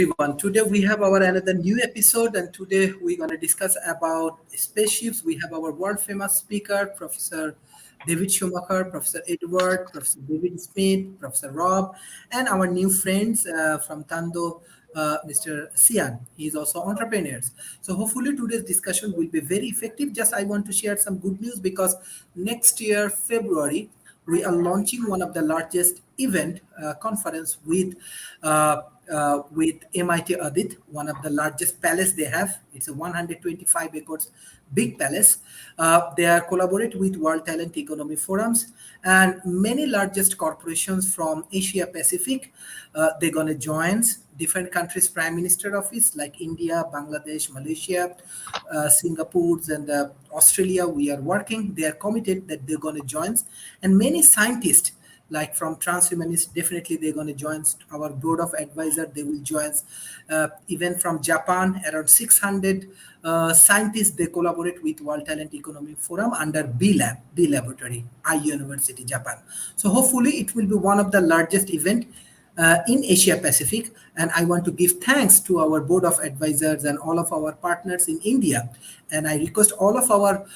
everyone. Today we have our another new episode, and today we're going to discuss about spaceships. We have our world famous speaker, Professor David Schumacher, Professor Edward, Professor David Smith, Professor Rob, and our new friends from Tando, Mr. Sian. He is also entrepreneurs. So hopefully today's discussion will be very effective. Just I want to share some good news because next year February we are launching one of the largest event conference with MIT Audit, one of the largest palace they have. It's a 125 acres big palace. They are collaborate with World Talent Economy Forums and many largest corporations from Asia Pacific. They're gonna join different countries' prime minister office like India, Bangladesh, Malaysia, Singapore, and Australia. We are working. They are committed that they're gonna join, and many scientists like from transhumanist, definitely they're going to join our board of advisor. They will join even from Japan, around 600 scientists. They collaborate with World Talent Economy Forum under B Laboratory, I University, Japan. So hopefully it will be one of the largest event in Asia Pacific. And I want to give thanks to our board of advisors and all of our partners in India. And I request all of our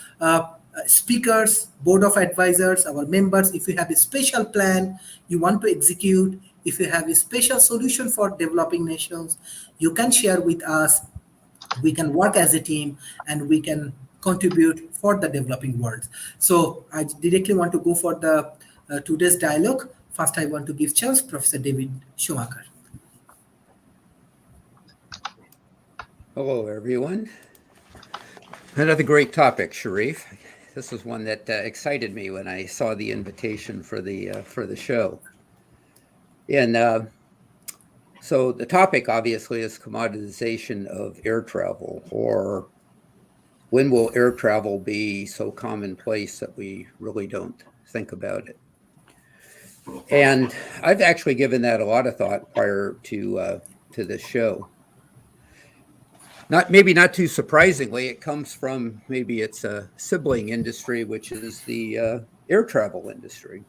speakers, board of advisors, our members, if you have a special plan you want to execute, if you have a special solution for developing nations, you can share with us. We can work as a team and we can contribute for the developing world. So I directly want to go for the today's dialogue. First, I want to give chance Professor David Schumacher. Hello, everyone. Another great topic, Sharif. This is one that excited me when I saw the invitation for the show. And so the topic obviously is commoditization of air travel, or when will air travel be so commonplace that we really don't think about it? And I've actually given that a lot of thought prior to this show. Maybe not too surprisingly, it comes from maybe it's a sibling industry, which is the air travel industry.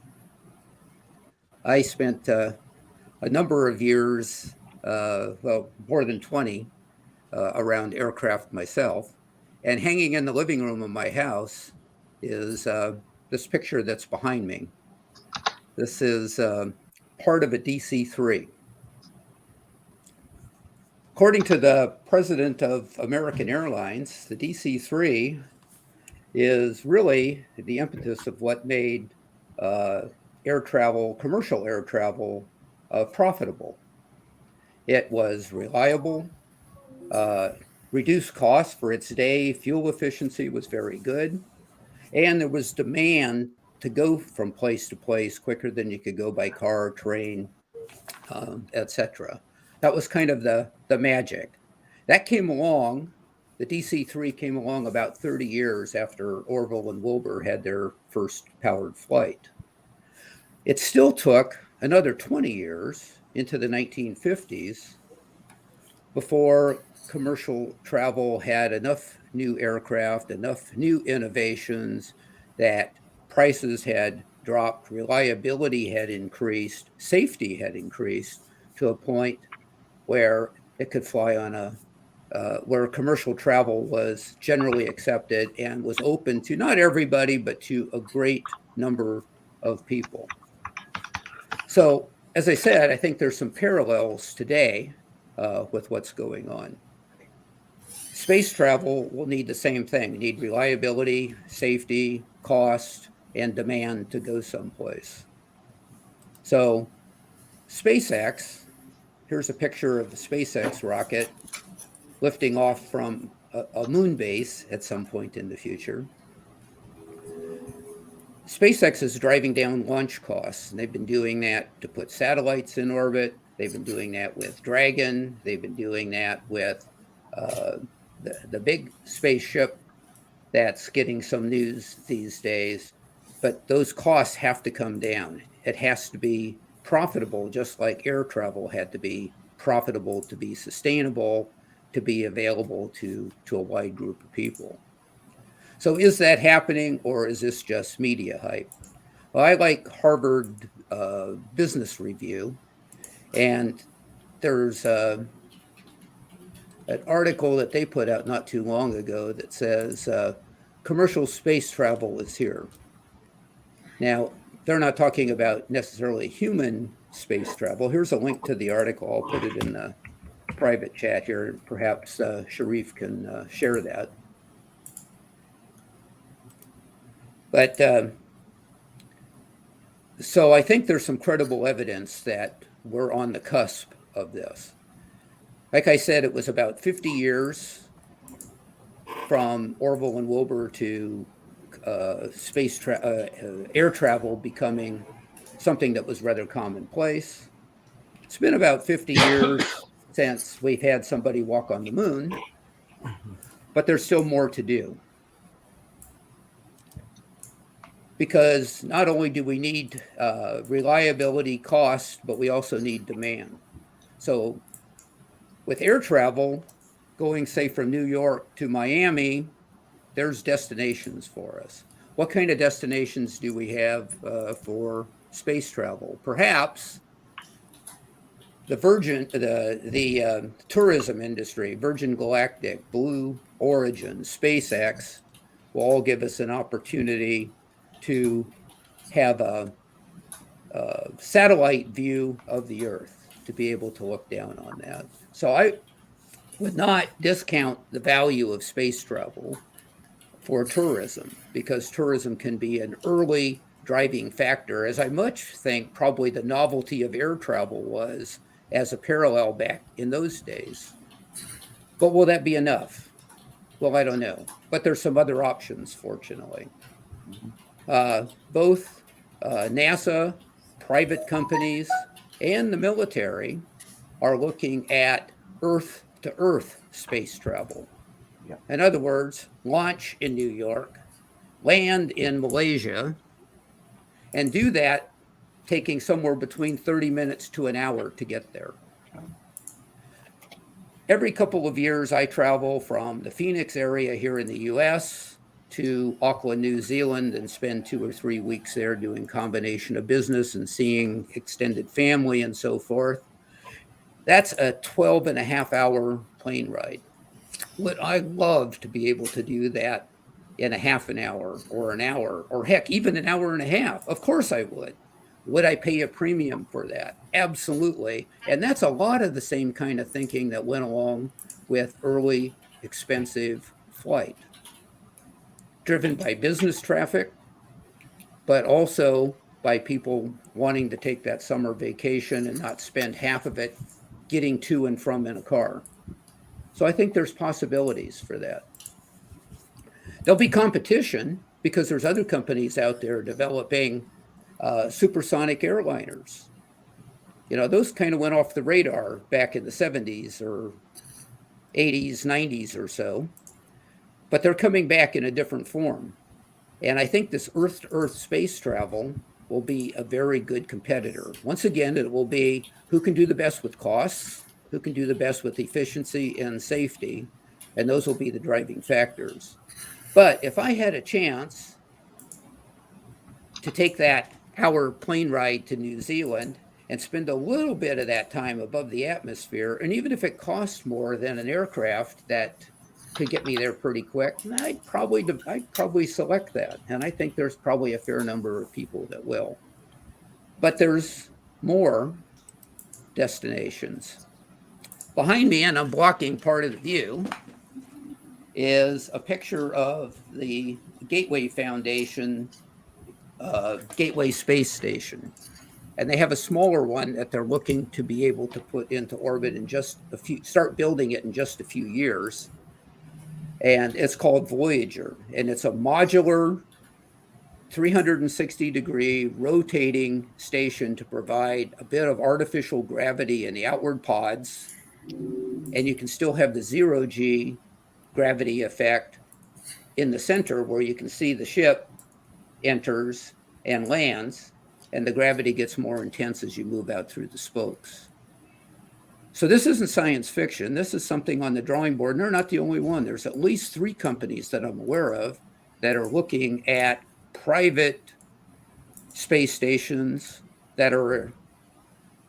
I spent a number of years, well, more than 20, around aircraft myself. And hanging in the living room of my house is this picture that's behind me. This is part of a DC-3. According to the president of American Airlines, the DC-3 is really the impetus of what made air travel, commercial air travel, profitable. It was reliable, reduced costs for its day, fuel efficiency was very good, and there was demand to go from place to place quicker than you could go by car, train, etc. That was kind of the magic. That came along, the DC-3 came along about 30 years after Orville and Wilbur had their first powered flight. It still took another 20 years into the 1950s before commercial travel had enough new aircraft, enough new innovations that prices had dropped, reliability had increased, safety had increased to a point where it could fly on where commercial travel was generally accepted and was open to not everybody, but to a great number of people. So, as I said, I think there's some parallels today with what's going on. Space travel will need the same thing. You need reliability, safety, cost, and demand to go someplace. So, SpaceX, here's a picture of the SpaceX rocket lifting off from a moon base at some point in the future. SpaceX is driving down launch costs, and they've been doing that to put satellites in orbit. They've been doing that with Dragon. They've been doing that with the big spaceship that's getting some news these days. But those costs have to come down. It has to be profitable, just like air travel had to be profitable to be sustainable, to be available to a wide group of people. So is that happening, or is this just media hype? Well, I like Harvard Business Review, and there's an article that they put out not too long ago that says commercial space travel is here. Now, they're not talking about necessarily human space travel. Here's a link to the article. I'll put it in the private chat here. Perhaps Sharif can share that. But so I think there's some credible evidence that we're on the cusp of this. Like I said, it was about 50 years from Orville and Wilbur to air travel becoming something that was rather commonplace. It's been about 50 years since we've had somebody walk on the moon, but there's still more to do. Because not only do we need reliability, cost, but we also need demand. So with air travel, going, say, from New York to Miami, there's destinations for us. What kind of destinations do we have for space travel? Perhaps the tourism industry, Virgin Galactic, Blue Origin, SpaceX, will all give us an opportunity to have a satellite view of the Earth, to be able to look down on that. So I would not discount the value of space travel for tourism, because tourism can be an early driving factor, as I much think probably the novelty of air travel was as a parallel back in those days. But will that be enough? Well, I don't know. But there's some other options, fortunately. Both NASA, private companies, and the military are looking at Earth-to-Earth space travel. Yeah. In other words, launch in New York, land in Malaysia, and do that taking somewhere between 30 minutes to an hour to get there. Every couple of years, I travel from the Phoenix area here in the US to Auckland, New Zealand, and spend 2 or 3 weeks there doing combination of business and seeing extended family and so forth. That's a 12.5-hour plane ride. Would I love to be able to do that in a half an hour or an hour, or heck, even an hour and a half? Of course I would. Would I pay a premium for that? Absolutely. And that's a lot of the same kind of thinking that went along with early, expensive flight, driven by business traffic, but also by people wanting to take that summer vacation and not spend half of it getting to and from in a car. So I think there's possibilities for that. There'll be competition because there's other companies out there developing supersonic airliners. You know, those kind of went off the radar back in the 70s or 80s, 90s or so, but they're coming back in a different form. And I think this Earth-to-Earth space travel will be a very good competitor. Once again, it will be who can do the best with costs, who can do the best with efficiency and safety, and those will be the driving factors. But if I had a chance to take that hour plane ride to New Zealand and spend a little bit of that time above the atmosphere, and even if it costs more than an aircraft that could get me there pretty quick, I'd probably select that. And I think there's probably a fair number of people that will. But there's more destinations. Behind me, and I'm blocking part of the view, is a picture of the Gateway Foundation Gateway Space Station. And they have a smaller one that they're looking to be able to put into orbit in start building it in just a few years. And it's called Voyager. And it's a modular 360-degree rotating station to provide a bit of artificial gravity in the outward pods. And you can still have the zero-G gravity effect in the center where you can see the ship enters and lands, and the gravity gets more intense as you move out through the spokes. So this isn't science fiction. This is something on the drawing board, and they're not the only one. There's at least 3 companies that I'm aware of that are looking at private space stations that are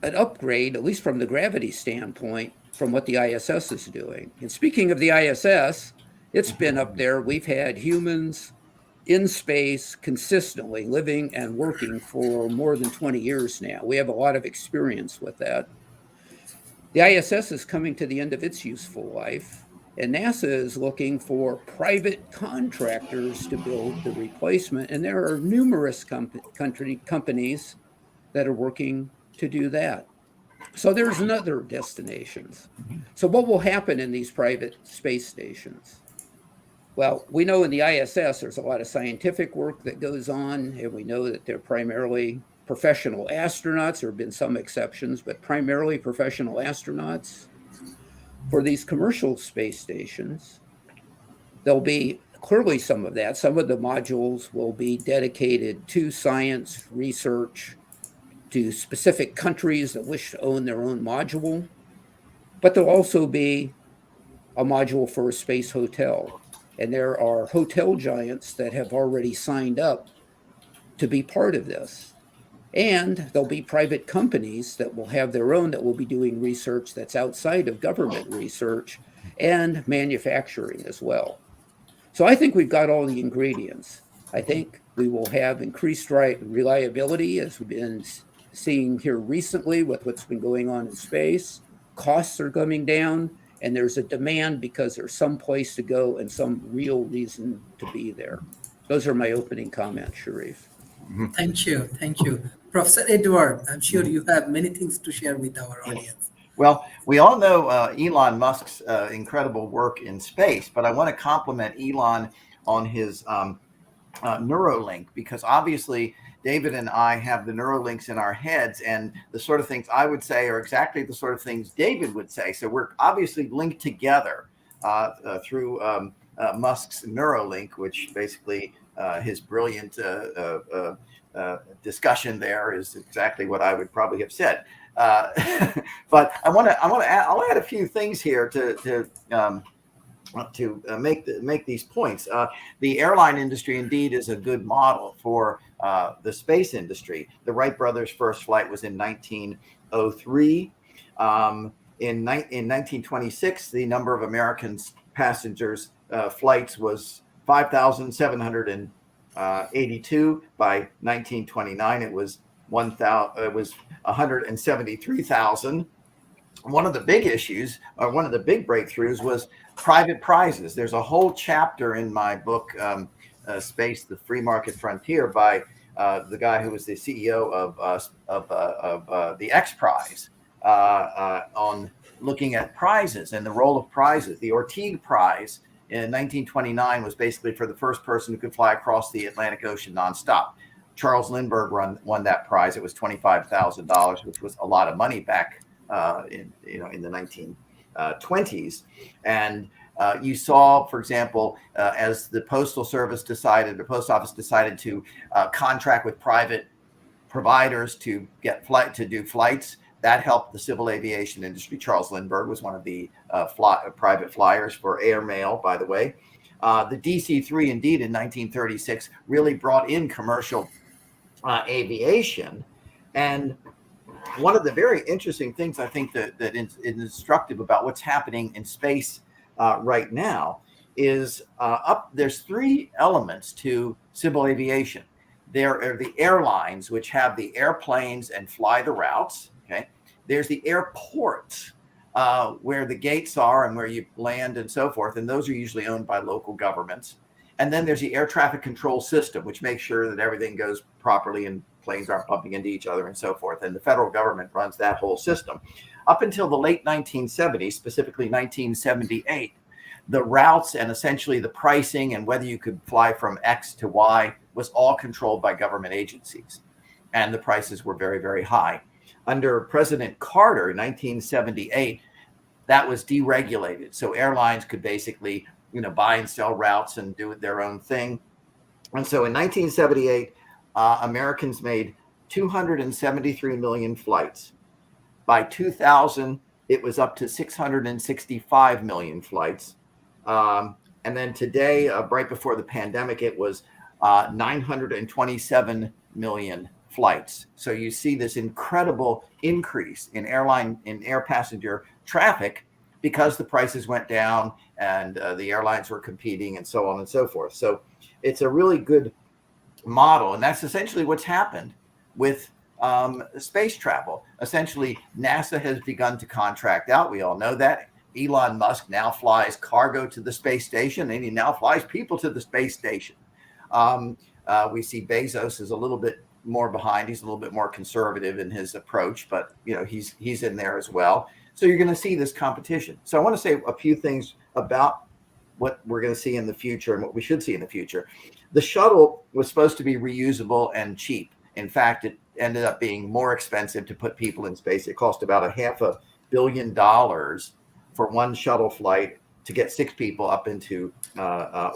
an upgrade, at least from the gravity standpoint, from what the ISS is doing. And speaking of the ISS, it's been up there. We've had humans in space consistently living and working for more than 20 years now. We have a lot of experience with that. The ISS is coming to the end of its useful life, and NASA is looking for private contractors to build the replacement. And there are numerous companies that are working to do that. So there's other destinations. So what will happen in these private space stations? Well, we know in the ISS there's a lot of scientific work that goes on, and we know that they're primarily professional astronauts. There have been some exceptions, but primarily professional astronauts. For these commercial space stations, there'll be clearly some of that. Some of the modules will be dedicated to science, research, to specific countries that wish to own their own module. But there'll also be a module for a space hotel. And there are hotel giants that have already signed up to be part of this. And there'll be private companies that will have their own, that will be doing research that's outside of government research and manufacturing as well. So I think we've got all the ingredients. I think we will have increased reliability, as we've been seeing here recently with what's been going on in space. Costs are coming down, and there's a demand because there's some place to go and some real reason to be there. Those are my opening comments, Sharif. Thank you. Thank you. Professor Edward, I'm sure you have many things to share with our audience. Well, we all know Elon Musk's incredible work in space, but I want to compliment Elon on his Neuralink, because obviously David and I have the Neuralinks in our heads, and the sort of things I would say are exactly the sort of things David would say. So we're obviously linked together through Musk's Neuralink, which basically his brilliant discussion there is exactly what I would probably have said. But I'll add a few things here to make these points. The airline industry indeed is a good model for the space industry. The Wright brothers' first flight was in 1903. In 1926, the number of American passengers flights was 5,782. By 1929, it was 173,000. One of the big issues, or one of the big breakthroughs, was private prizes. There's a whole chapter in my book, Space: The Free Market Frontier, by the guy who was the CEO of the X Prize, on looking at prizes and the role of prizes. The Orteig Prize in 1929 was basically for the first person who could fly across the Atlantic Ocean nonstop. Charles Lindbergh won that prize. It was $25,000, which was a lot of money back in the 1920s. And you saw, for example, as the Postal Service decided, the Post Office decided to contract with private providers to do flights. That helped the civil aviation industry. Charles Lindbergh was one of the private flyers for airmail, by the way. The DC-3, indeed, in 1936, really brought in commercial aviation. And one of the very interesting things I think that is instructive about what's happening in space right now is there's three elements to civil aviation. There are the airlines, which have the airplanes and fly the routes. Okay, there's the airports, where the gates are and where you land and so forth, and those are usually owned by local governments. And then there's the air traffic control system, which makes sure that everything goes properly and planes aren't bumping into each other and so forth. And the federal government runs that whole system. Up until the late 1970s, specifically 1978, the routes and essentially the pricing and whether you could fly from X to Y was all controlled by government agencies. And the prices were very, very high. Under President Carter in 1978, that was deregulated. So airlines could basically, buy and sell routes and do their own thing. And so in 1978, Americans made 273 million flights. By 2000, it was up to 665 million flights. And then today, right before the pandemic, it was 927 million flights. So you see this incredible increase in air passenger traffic. because the prices went down and the airlines were competing and so on and so forth. So it's a really good model. And that's essentially what's happened with space travel. Essentially, NASA has begun to contract out. We all know that. Elon Musk now flies cargo to the space station, and he now flies people to the space station. We see Bezos is a little bit more behind. He's a little bit more conservative in his approach, but he's in there as well. So you're going to see this competition. So I want to say a few things about what we're going to see in the future and what we should see in the future. The shuttle was supposed to be reusable and cheap. In fact, it ended up being more expensive to put people in space. It cost about $500 million for one shuttle flight to get 6 people up into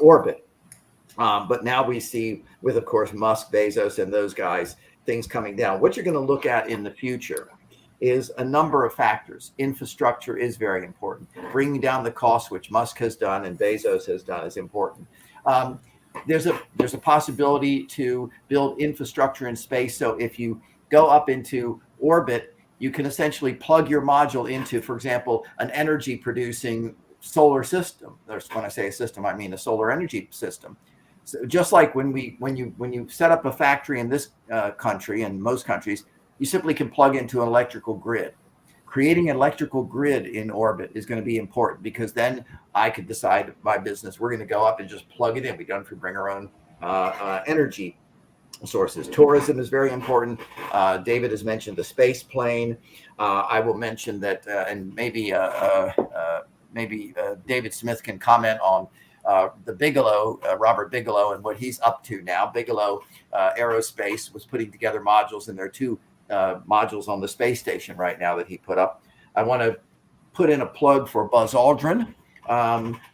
orbit. But now we see, with, of course, Musk, Bezos, and those guys, things coming down. What you're going to look at in the future is a number of factors. Infrastructure is very important. Bringing down the cost, which Musk has done and Bezos has done, is important. There's a possibility to build infrastructure in space. So if you go up into orbit, you can essentially plug your module into, for example, an energy producing solar system. When I say a system, I mean a solar energy system. So just like when you set up a factory in this country and most countries, you simply can plug into an electrical grid. Creating an electrical grid in orbit is going to be important, because then I could decide my business, we're going to go up and just plug it in. We don't have to bring our own energy sources. Tourism is very important. David has mentioned the space plane. I will mention that, and maybe David Smith can comment on the Bigelow, Robert Bigelow, and what he's up to now. Bigelow Aerospace was putting together modules, and there are 2 modules on the space station right now that he put up. I want to put in a plug for Buzz Aldrin,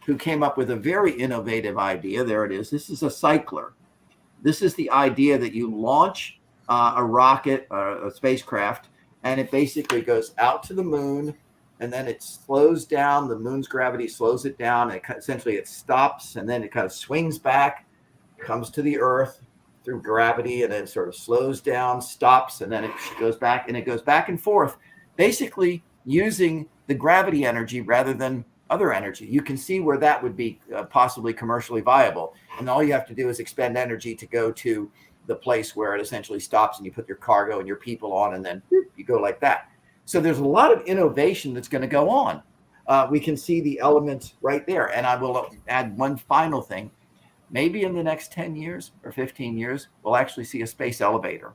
who came up with a very innovative idea. There it is. This is a cycler. This is the idea that you launch a rocket, a spacecraft, and it basically goes out to the moon, and then it slows down. The moon's gravity slows it down, and essentially it stops, and then it kind of swings back, comes to the Earth through gravity, and then sort of slows down, stops, and then it goes back, and it goes back and forth, basically using the gravity energy rather than other energy. You can see where that would be possibly commercially viable. And all you have to do is expend energy to go to the place where it essentially stops, and you put your cargo and your people on, and then you go like that. So there's a lot of innovation that's going to go on. We can see the elements right there. And I will add one final thing. Maybe in the next 10 years or 15 years, we'll actually see a space elevator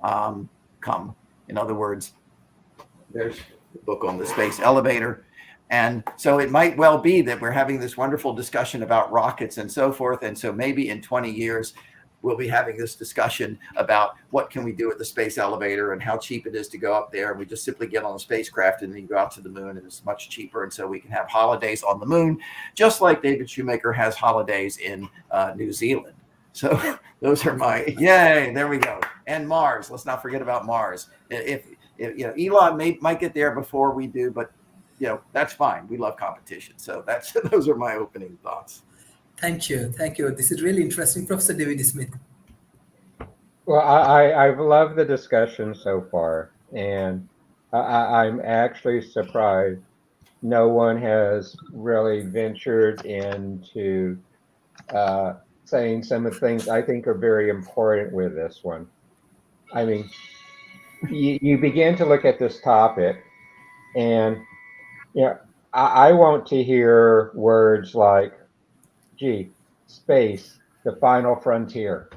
come. In other words, there's a book on the space elevator. And so it might well be that we're having this wonderful discussion about rockets and so forth. And so maybe in 20 years, we'll be having this discussion about what can we do with the space elevator and how cheap it is to go up there. And we just simply get on a spacecraft and then you go out to the moon, and it's much cheaper. And so we can have holidays on the moon, just like David Shoemaker has holidays in New Zealand. So those are my, yay, there we go. And Mars, let's not forget about Mars. If Elon might get there before we do, but that's fine. We love competition. So those are my opening thoughts. Thank you. This is really interesting, Professor David Smith. Well, I've loved the discussion so far, and I'm actually surprised no one has really ventured into saying some of the things I think are very important with this one. I mean, you begin to look at this topic, and I want to hear words like, gee, space, the final frontier,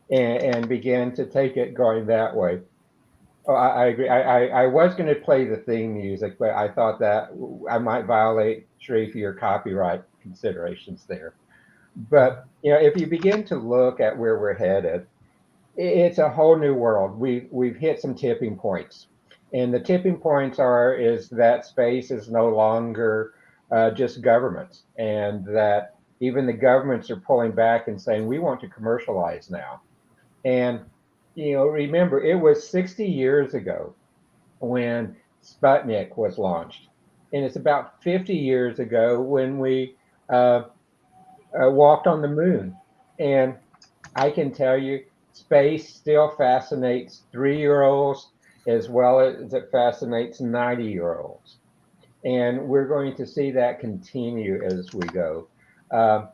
and begin to take it going that way. Oh, I agree. I was going to play the theme music, but I thought that I might violate, Sharif, your copyright considerations there. But if you begin to look at where we're headed, it's a whole new world. We've hit some tipping points, and the tipping points is that space is no longer just governments, and that even the governments are pulling back and saying, we want to commercialize now. And, remember, it was 60 years ago when Sputnik was launched. And it's about 50 years ago when we walked on the moon. And I can tell you, space still fascinates 3-year-olds as well as it fascinates 90-year-olds. And we're going to see that continue as we go. Um,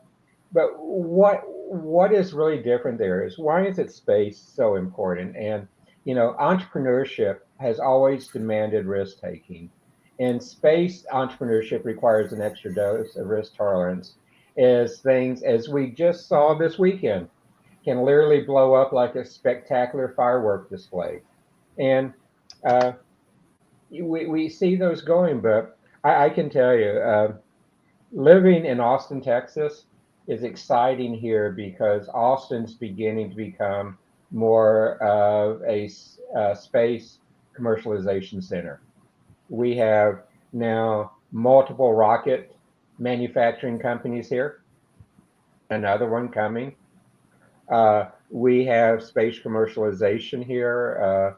but what is really different there is, why is it space so important? And entrepreneurship has always demanded risk taking, and space entrepreneurship requires an extra dose of risk tolerance, as things, as we just saw this weekend, can literally blow up like a spectacular firework display. And uh, we see those going, but I can tell you, living in Austin, Texas is exciting here, because Austin's beginning to become more of a space commercialization center. We have now multiple rocket manufacturing companies here, another one coming. We have space commercialization here.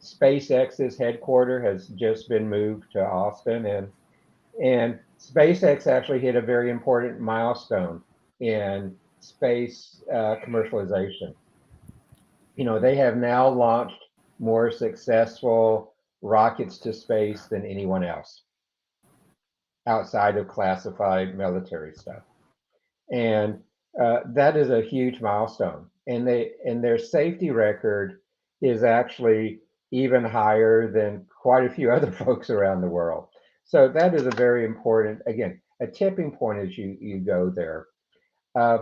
SpaceX's headquarters has just been moved to Austin, and SpaceX actually hit a very important milestone in space commercialization. They have now launched more successful rockets to space than anyone else outside of classified military stuff. And that is a huge milestone. And their safety record is actually even higher than quite a few other folks around the world. So that is a very important, again, a tipping point as you go there. Uh,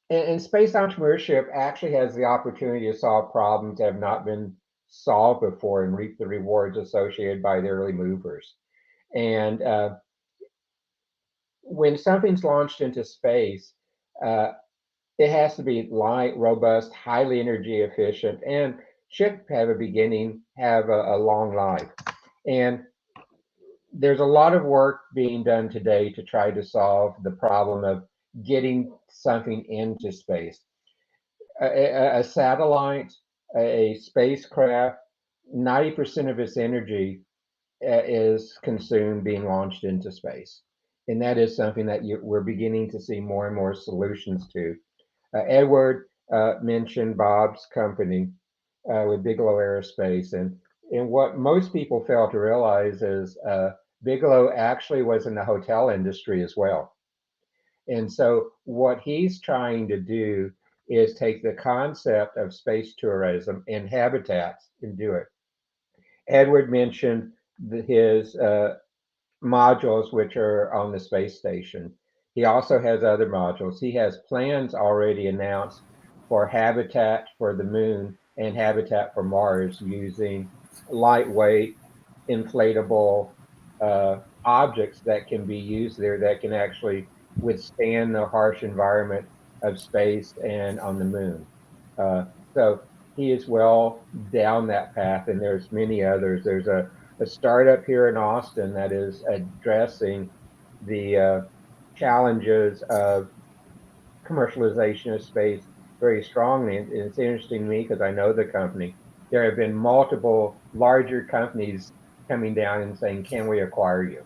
and space entrepreneurship actually has the opportunity to solve problems that have not been solved before and reap the rewards associated by the early movers. And when something's launched into space, uh, it has to be light, robust, highly energy efficient, and should have a beginning, have a long life. And there's a lot of work being done today to try to solve the problem of getting something into space. A satellite, a spacecraft, 90% of its energy is consumed being launched into space. And that is something that we're beginning to see more and more solutions to. Edward mentioned Bob's company with Bigelow Aerospace, and what most people fail to realize is Bigelow actually was in the hotel industry as well. And so what he's trying to do is take the concept of space tourism and habitats and do it. Edward mentioned his modules, which are on the space station. He also has other modules. He has plans already announced for habitat for the moon and habitat for Mars, using lightweight, inflatable objects that can be used there, that can actually withstand the harsh environment of space and on the moon. So he is well down that path, and there's many others. There's a startup here in Austin that is addressing the challenges of commercialization of space very strongly. And it's interesting to me, because I know the company. There have been multiple larger companies coming down and saying, "Can we acquire you?"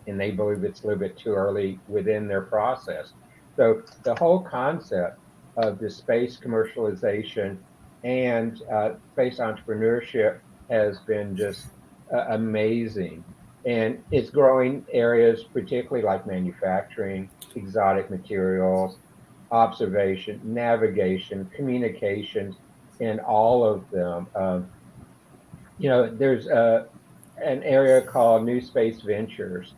And they believe it's a little bit too early within their process. So the whole concept of the space commercialization and space entrepreneurship has been just amazing. And it's growing areas, particularly like manufacturing, exotic materials, observation, navigation, communications, and all of them. There's an area called New Space Ventures.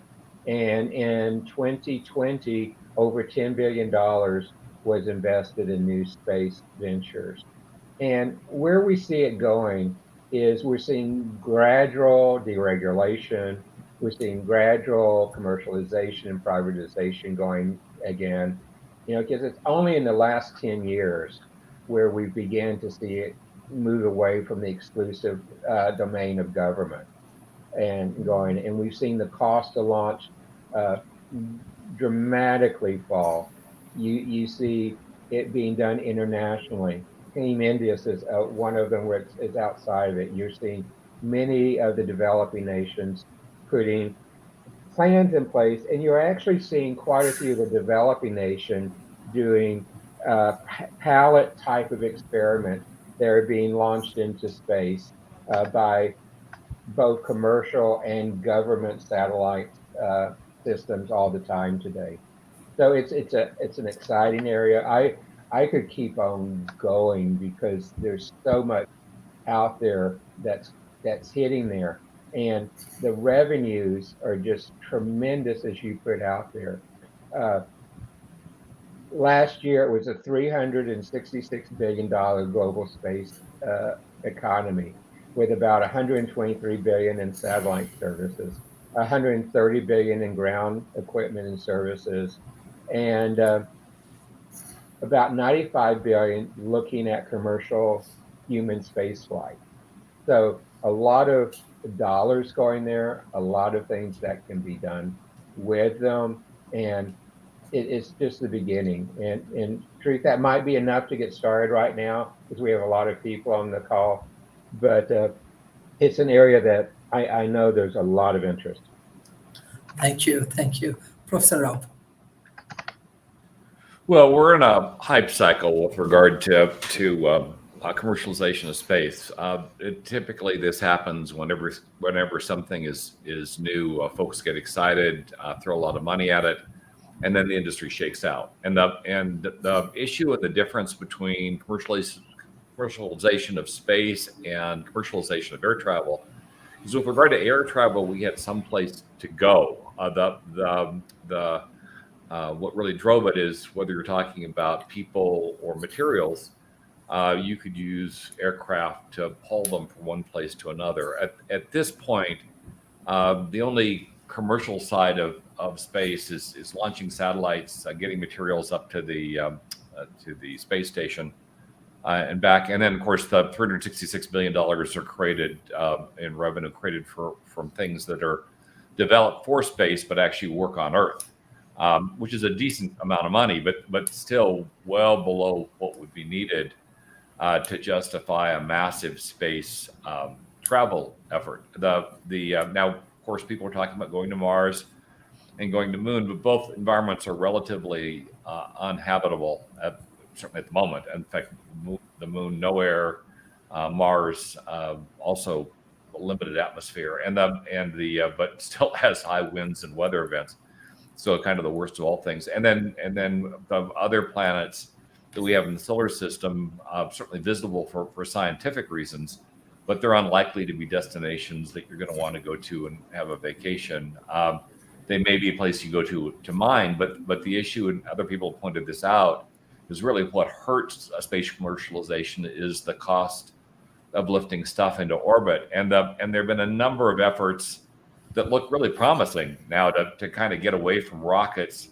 And in 2020, over $10 billion was invested in new space ventures. And where we see it going is, we're seeing gradual deregulation, we're seeing gradual commercialization and privatization going again, because it's only in the last 10 years where we began to see it move away from the exclusive domain of government and going. And we've seen the cost to launch uh, dramatically fall. You see it being done internationally. Team India is one of them where it's outside of it. You're seeing many of the developing nations putting plans in place, and you're actually seeing quite a few of the developing nations doing pallet type of experiments that are being launched into space by both commercial and government satellite systems all the time today. So it's an exciting area. I could keep on going because there's so much out there that's hitting there, and the revenues are just tremendous as you put out there. Uh, Last year, it was a $366 billion global space economy, with about 123 billion in satellite services, 130 billion in ground equipment and services, and about 95 billion looking at commercial human spaceflight. So a lot of dollars going there, a lot of things that can be done with them, and it's just the beginning. And truth, that might be enough to get started right now because we have a lot of people on the call. But it's an area that I know there's a lot of interest. Thank you. Thank you. Professor Rob. Well, we're in a hype cycle with regard to commercialization of space. Typically, this happens whenever something is new. Folks get excited, throw a lot of money at it, and then the industry shakes out. And the issue and the difference between commercialization of space and commercialization of air travel is, with regard to air travel, we had some place to go. What really drove it is, whether you're talking about people or materials, you could use aircraft to haul them from one place to another. At this point, the only commercial side of space is launching satellites, getting materials up to the space station and back. And then, of course, the $366 billion are created in revenue created from things that are developed for space but actually work on Earth. Which is a decent amount of money, but still well below what would be needed to justify a massive space travel effort. Now, of course, people are talking about going to Mars and going to Moon, but both environments are relatively uninhabitable, certainly at the moment. In fact, the Moon, no air, Mars also limited atmosphere, but still has high winds and weather events. So kind of the worst of all things. And then the other planets that we have in the solar system, certainly visible for scientific reasons, but they're unlikely to be destinations that you're going to want to go to and have a vacation. They may be a place you go to mine, but the issue, and other people pointed this out, is really what hurts space commercialization is the cost of lifting stuff into orbit. And there have been a number of efforts that look really promising now to kind of get away from rockets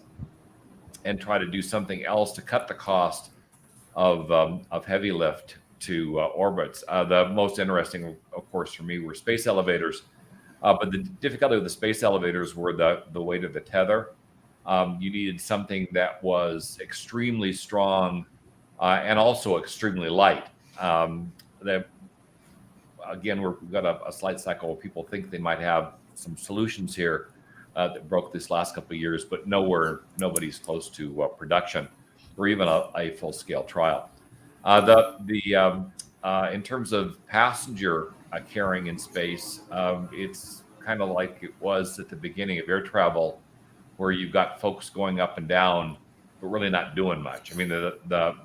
and try to do something else to cut the cost of heavy lift to orbits. The most interesting, of course, for me were space elevators. But the difficulty with the space elevators were the weight of the tether. You needed something that was extremely strong and also extremely light. Again, we've got a slight cycle where people think they might have some solutions here that broke this last couple of years, but nobody's close to production or even a full-scale trial. In terms of passenger carrying in space, it's kind of like it was at the beginning of air travel, where you've got folks going up and down, but really not doing much. I mean,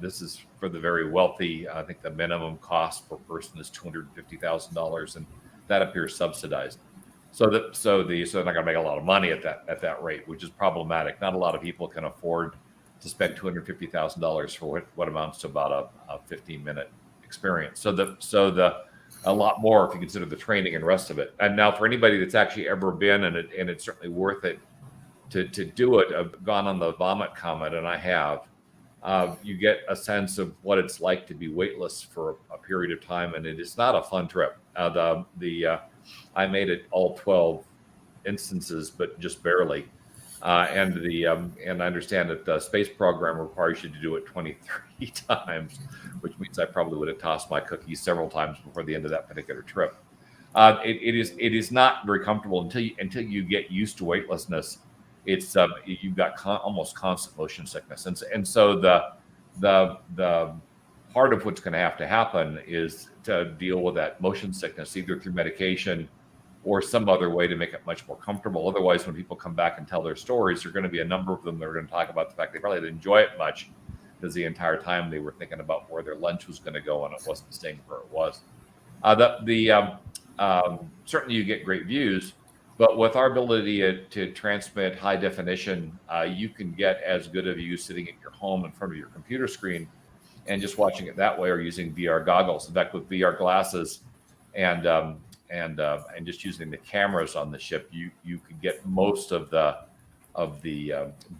this is for the very wealthy. I think the minimum cost per person is $250,000, and that appears subsidized. So they're not going to make a lot of money at that rate, which is problematic. Not a lot of people can afford to spend $250,000 for what amounts to about a 15-minute experience. So a lot more if you consider the training and rest of it. And now, for anybody that's actually ever been, and it's certainly worth it to do it. I've gone on the Vomit Comet, and I have. You get a sense of what it's like to be weightless for a period of time, and it is not a fun trip. I made it all 12 instances, but just barely. And I understand that the space program requires you to do it 23 times, which means I probably would have tossed my cookies several times before the end of that particular trip. It is not very comfortable until you get used to weightlessness. It's you've got almost constant motion sickness, and so the part of what's going to happen is to deal with that motion sickness either through medication or some other way to make it much more comfortable. Otherwise, when people come back and tell their stories, there are going to be a number of them that are going to talk about the fact they probably didn't enjoy it much because the entire time they were thinking about where their lunch was going to go and it wasn't staying where it was. Certainly you get great views, but with our ability to transmit high definition, you can get as good a view sitting at your home in front of your computer screen and just watching it that way, or using VR goggles. In fact, with VR glasses and just using the cameras on the ship, you could get most of the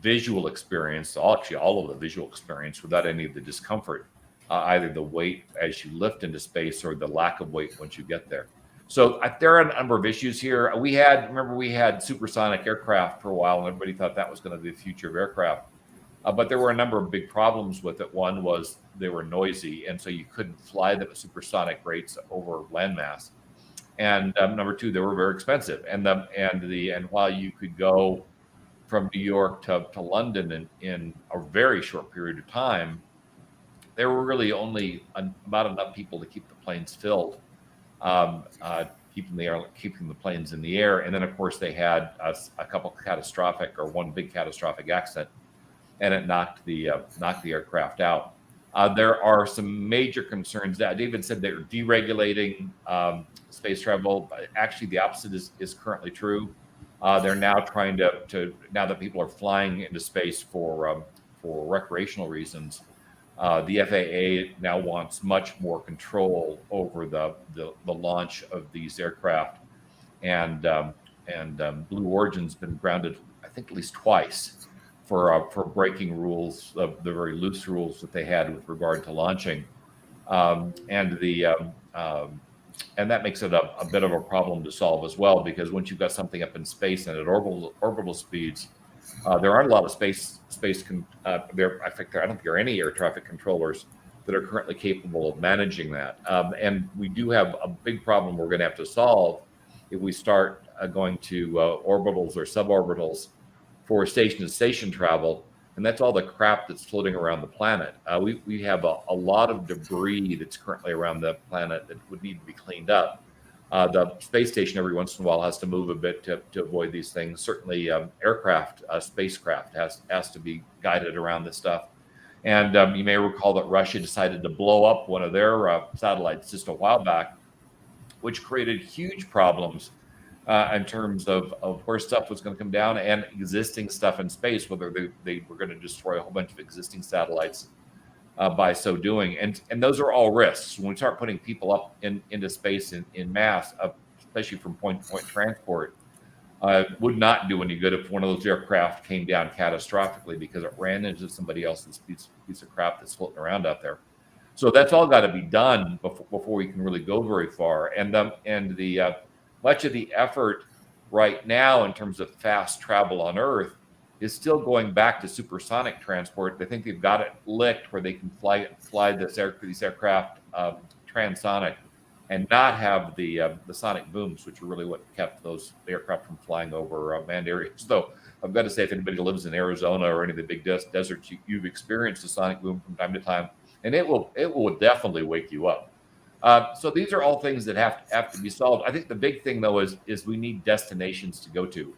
visual experience, all of the visual experience, without any of the discomfort, either the weight as you lift into space or the lack of weight once you get there. So there are a number of issues here. We had supersonic aircraft for a while, and everybody thought that was going to be the future of aircraft. But there were a number of big problems with it. One was they were noisy, and so you couldn't fly them at supersonic rates over landmass. And number two, they were very expensive. And while you could go from New York to London in a very short period of time, there were really only about enough people to keep the planes filled, keeping the planes in the air. And then, of course, they had a couple catastrophic, or one big catastrophic accident, and it knocked the aircraft out. There are some major concerns. David said they're deregulating space travel. Actually, the opposite is currently true. They're now trying to now that people are flying into space for recreational reasons, the FAA now wants much more control over the launch of these aircraft, and Blue Origin's been grounded, I think, at least twice for breaking rules, the very loose rules that they had with regard to launching, and that makes it a bit of a problem to solve as well, because once you've got something up in space and at orbital speeds, there aren't a lot of space. I think I don't think there are any air traffic controllers that are currently capable of managing that. And we do have a big problem we're going to have to solve if we start going to orbitals or suborbitals for station-to-station travel, and that's all the crap that's floating around the planet. We have a lot of debris that's currently around the planet that would need to be cleaned up. The space station every once in a while has to move a bit to avoid these things. Certainly, spacecraft has to be guided around this stuff. And you may recall that Russia decided to blow up one of their satellites just a while back, which created huge problems in terms of where stuff was going to come down and existing stuff in space, whether they were going to destroy a whole bunch of existing satellites by so doing. And those are all risks. When we start putting people up into space in mass, especially from point-to-point transport, would not do any good if one of those aircraft came down catastrophically because it ran into somebody else's piece of crap that's floating around out there. So that's all got to be done before we can really go very far. And the much of the effort right now in terms of fast travel on Earth is still going back to supersonic transport. They think they've got it licked where they can fly these aircraft transonic and not have the sonic booms, which are really what kept those aircraft from flying over manned areas. Though I've got to say, if anybody lives in Arizona or any of the big deserts, you've experienced a sonic boom from time to time, and it will definitely wake you up. So these are all things that have to be solved. I think the big thing, though, is we need destinations to go to.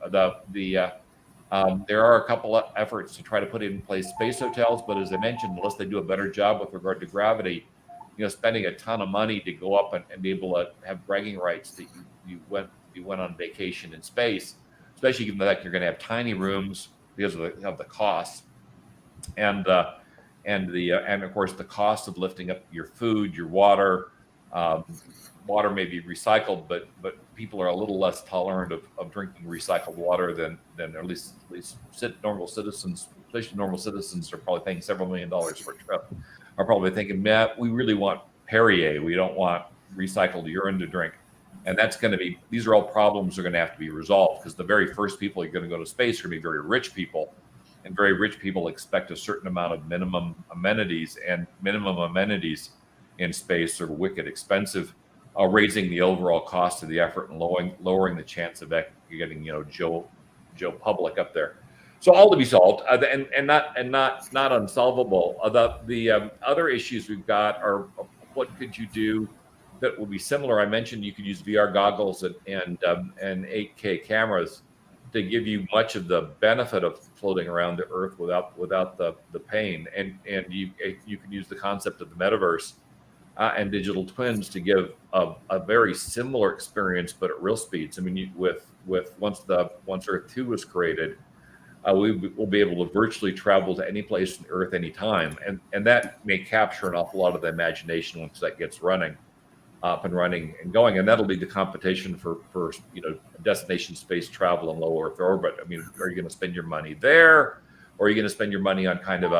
There are a couple of efforts to try to put in place space hotels, but as I mentioned, unless they do a better job with regard to gravity, spending a ton of money to go up and be able to have bragging rights that you went on vacation in space, especially given the fact you're going to have tiny rooms because of the costs, and of course the cost of lifting up your food, your water. Water may be recycled, but people are a little less tolerant of drinking recycled water than at least normal citizens. Especially normal citizens are probably paying several $1 million for a trip. Are probably thinking, man, we really want Perrier. We don't want recycled urine to drink. And these are all problems that are going to have to be resolved, because the very first people you're going to go to space are going to be very rich people. And very rich people expect a certain amount of minimum amenities, and minimum amenities in space are wicked expensive, raising the overall cost of the effort and lowering the chance of getting Joe Public up there. So all to be solved, and not unsolvable. The other issues we've got are what could you do that will be similar. I mentioned you could use VR goggles and 8K cameras to give you much of the benefit of floating around the Earth without the pain. And you can use the concept of the metaverse and digital twins to give a very similar experience, but at real speeds. I mean, once Earth 2 was created, we will be able to virtually travel to any place on Earth anytime, and that may capture an awful lot of the imagination once that gets up and running and going, and that'll be the competition for destination space travel and low Earth orbit. I mean, are you going to spend your money there, or are you going to spend your money on kind of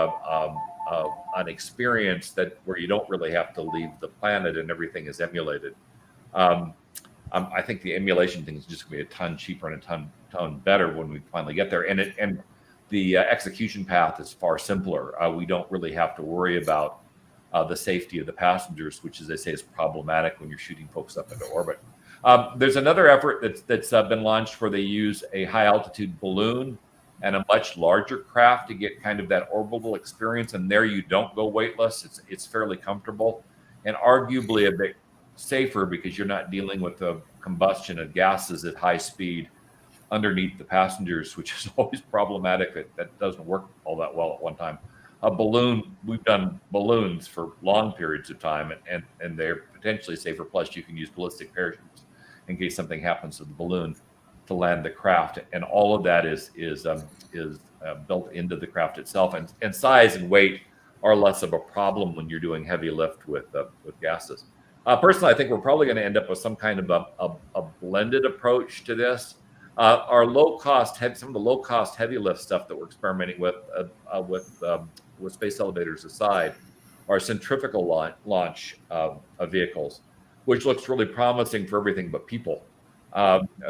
an experience where you don't really have to leave the planet and everything is emulated? I think the emulation thing is just going to be a ton cheaper and a ton better when we finally get there, and the execution path is far simpler. We don't really have to worry about the safety of the passengers, which, as they say, is problematic when you're shooting folks up into orbit. There's another effort that's been launched where they use a high altitude balloon and a much larger craft to get kind of that orbital experience. And there you don't go weightless. It's fairly comfortable and arguably a bit safer because you're not dealing with the combustion of gases at high speed underneath the passengers, which is always problematic. That doesn't work all that well at one time. A balloon, we've done balloons for long periods of time, and they're potentially safer. Plus, you can use ballistic parachutes in case something happens to the balloon to land the craft, and all of that is built into the craft itself. And size and weight are less of a problem when you're doing heavy lift with gases. Personally, I think we're probably going to end up with some kind of a blended approach to this. Our some of the low cost heavy lift stuff that we're experimenting with space elevators aside, are centrifugal launch vehicles, which looks really promising for everything but people.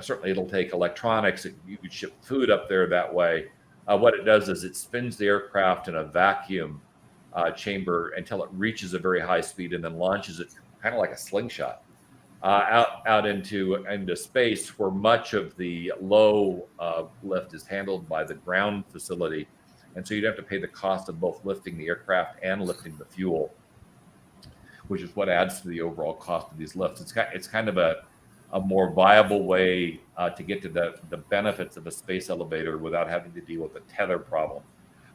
Certainly, it'll take electronics. You could ship food up there that way. What it does is it spins the aircraft in a vacuum chamber until it reaches a very high speed, and then launches it kind of like a slingshot out into space, where much of the low lift is handled by the ground facility. And so you'd have to pay the cost of both lifting the aircraft and lifting the fuel, which is what adds to the overall cost of these lifts. It's kind of a more viable way to get to the benefits of a space elevator without having to deal with the tether problem.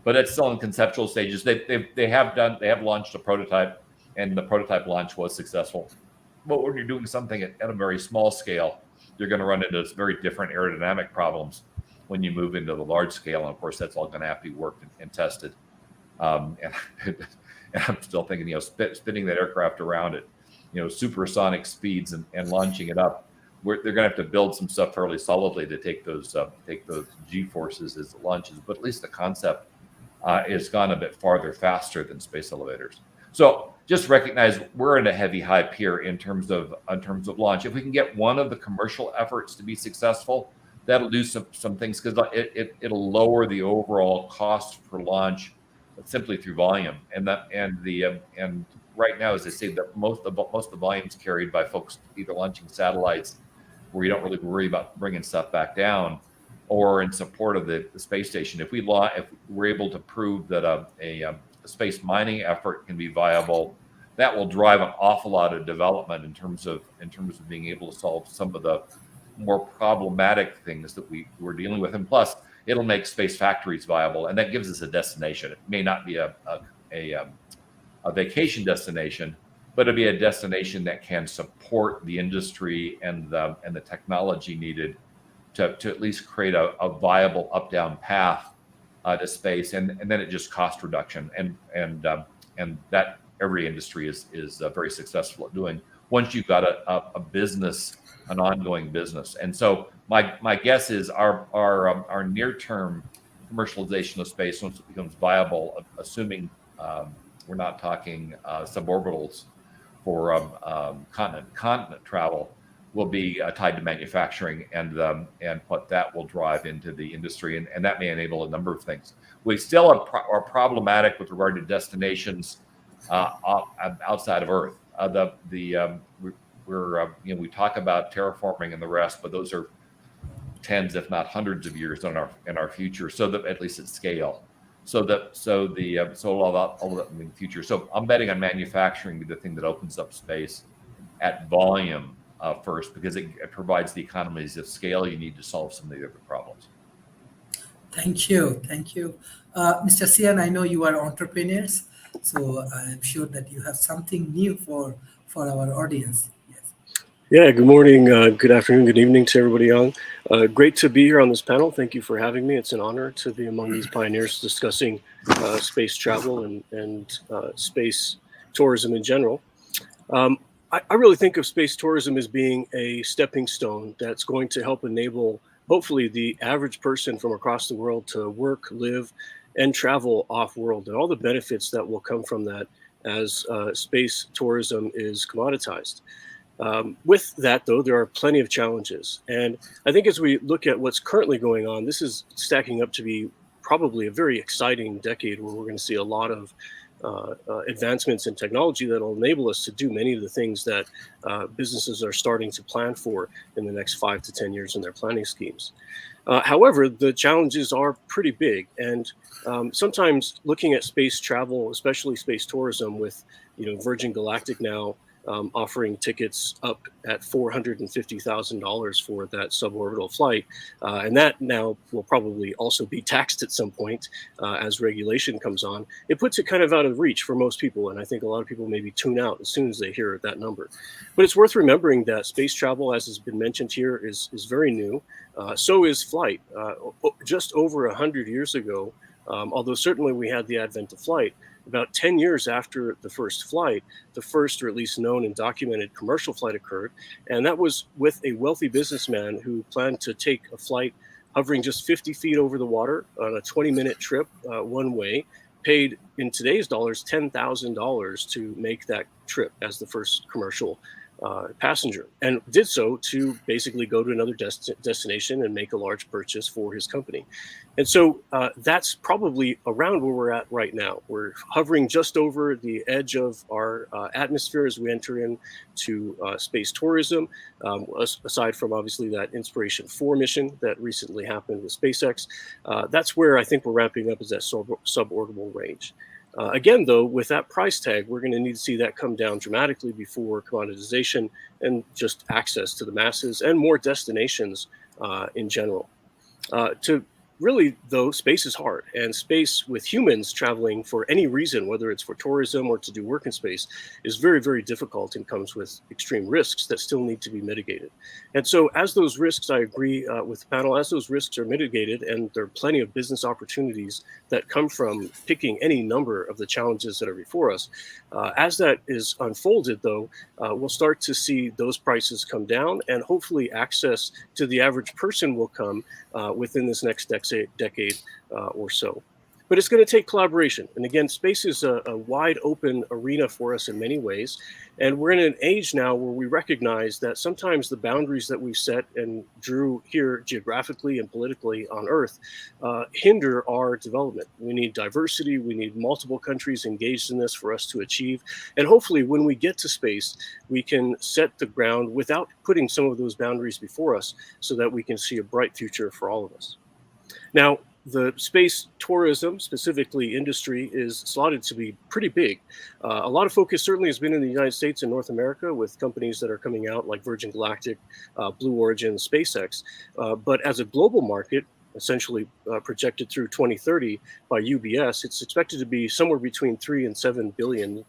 But it's still in conceptual stages. They have launched a prototype, and the prototype launch was successful. But when you're doing something at a very small scale, you're going to run into very different aerodynamic problems when you move into the large scale. And of course, that's all going to have to be worked and tested. And I'm still thinking, spinning that aircraft around at, supersonic speeds and launching it up. They're going to have to build some stuff fairly solidly to take those G forces as it launches. But at least the concept has gone a bit farther, faster than space elevators. So just recognize we're in a heavy hype here in terms of launch. If we can get one of the commercial efforts to be successful, that'll do some things, because it'll lower the overall cost per launch simply through volume. And right now, as I say, that most of the volume's carried by folks either launching satellites where you don't really worry about bringing stuff back down, or in support of the space station. If we're able to prove that a space mining effort can be viable, that will drive an awful lot of development in terms of being able to solve some of the more problematic things that we're dealing with. And plus, it'll make space factories viable, and that gives us a destination. It may not be a vacation destination, but it'll be a destination that can support the industry and the technology needed to at least create a viable up-down path to space, and then it just cost reduction, and that every industry is very successful at doing once you've got a business, an ongoing business. And so my guess is our near-term commercialization of space, once it becomes viable, assuming we're not talking suborbitals for continent travel, will be tied to manufacturing, and what that will drive into the industry, and that may enable a number of things. We still are problematic with regard to destinations outside of Earth. We talk about terraforming and the rest, but those are tens, if not hundreds, of years in our future. So that at least at scale. So all of that in the future. So I'm betting on manufacturing be the thing that opens up space at volume first, because it provides the economies of scale you need to solve some of the other problems. Thank you. Thank you. Mr. Sian, I know you are entrepreneurs, so I'm sure that you have something new for our audience. Yes. Yeah, good morning, good afternoon, good evening to everybody on. Great to be here on this panel. Thank you for having me. It's an honor to be among these pioneers discussing space travel and space tourism in general. I really think of space tourism as being a stepping stone that's going to help enable, hopefully, the average person from across the world to work, live, and travel off-world, and all the benefits that will come from that as space tourism is commoditized. With that, though, there are plenty of challenges. And I think as we look at what's currently going on, this is stacking up to be probably a very exciting decade where we're going to see a lot of advancements in technology that will enable us to do many of the things that businesses are starting to plan for in the next 5 to 10 years in their planning schemes. However, the challenges are pretty big. And sometimes looking at space travel, especially space tourism with Virgin Galactic now offering tickets up at $450,000 for that suborbital flight. And that now will probably also be taxed at some point as regulation comes on. It puts it kind of out of reach for most people. And I think a lot of people maybe tune out as soon as they hear that number. But it's worth remembering that space travel, as has been mentioned here, is very new. So is flight. Just over 100 years ago, although certainly we had the advent of flight, about 10 years after the first flight, the first, or at least known and documented, commercial flight occurred. And that was with a wealthy businessman who planned to take a flight hovering just 50 feet over the water on a 20-minute trip one way, paid in today's dollars $10,000 to make that trip as the first commercial passenger, and did so to basically go to another destination and make a large purchase for his company. And so that's probably around where we're at right now. We're hovering just over the edge of our atmosphere as we enter into space tourism, aside from obviously that Inspiration 4 mission that recently happened with SpaceX. That's where I think we're ramping up, is that suborbital range. Again, though, with that price tag, we're going to need to see that come down dramatically before commoditization and just access to the masses and more destinations in general. Really, though, space is hard, and space with humans traveling for any reason, whether it's for tourism or to do work in space, is very, very difficult and comes with extreme risks that still need to be mitigated. And so as those risks, I agree with the panel, as those risks are mitigated, and there are plenty of business opportunities that come from picking any number of the challenges that are before us, as that is unfolded, though, we'll start to see those prices come down, and hopefully access to the average person will come within this next decade or so. But it's going to take collaboration. And again, space is a wide open arena for us in many ways. And we're in an age now where we recognize that sometimes the boundaries that we've set and drew here geographically and politically on Earth hinder our development. We need diversity. We need multiple countries engaged in this for us to achieve. And hopefully when we get to space, we can set the ground without putting some of those boundaries before us so that we can see a bright future for all of us. Now, the space tourism, specifically industry, is slotted to be pretty big. A lot of focus certainly has been in the United States and North America with companies that are coming out like Virgin Galactic, Blue Origin, SpaceX. But as a global market, essentially projected through 2030 by UBS, it's expected to be somewhere between $3 and $7 billion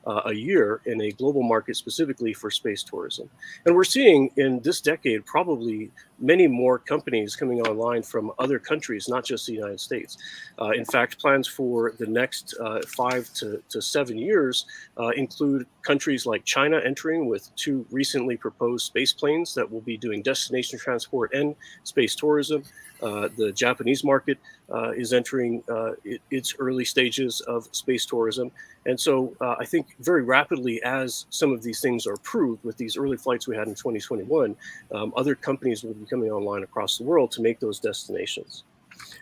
a year in a global market specifically for space tourism. And we're seeing in this decade probably many more companies coming online from other countries, not just the United States. In fact, plans for the next 5 to 7 years include countries like China entering with 2 recently proposed space planes that will be doing destination transport and space tourism. The Japanese market is entering its early stages of space tourism. And so I think very rapidly, as some of these things are approved with these early flights we had in 2021, other companies will be coming online across the world to make those destinations.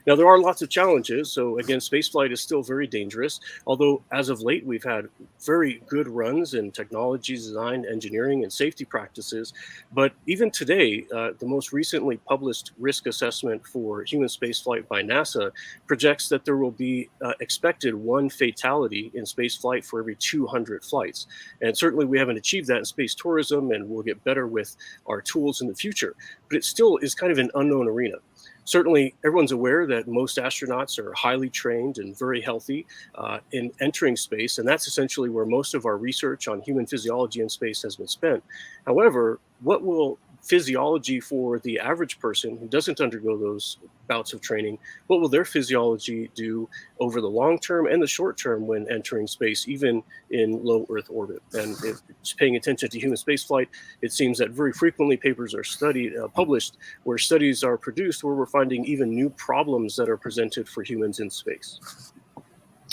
Now, there are lots of challenges. So again, spaceflight is still very dangerous, although as of late, we've had very good runs in technology, design, engineering, and safety practices. But even today, the most recently published risk assessment for human spaceflight by NASA projects that there will be expected one fatality in spaceflight for every 200 flights. And certainly we haven't achieved that in space tourism, and we'll get better with our tools in the future. But it still is kind of an unknown arena. Certainly, everyone's aware that most astronauts are highly trained and very healthy in entering space, and that's essentially where most of our research on human physiology in space has been spent. However, what will physiology for the average person who doesn't undergo those bouts of training, what will their physiology do over the long term and the short term when entering space, even in low Earth orbit? And if it's paying attention to human spaceflight, it seems that very frequently papers are published where studies are produced where we're finding even new problems that are presented for humans in space.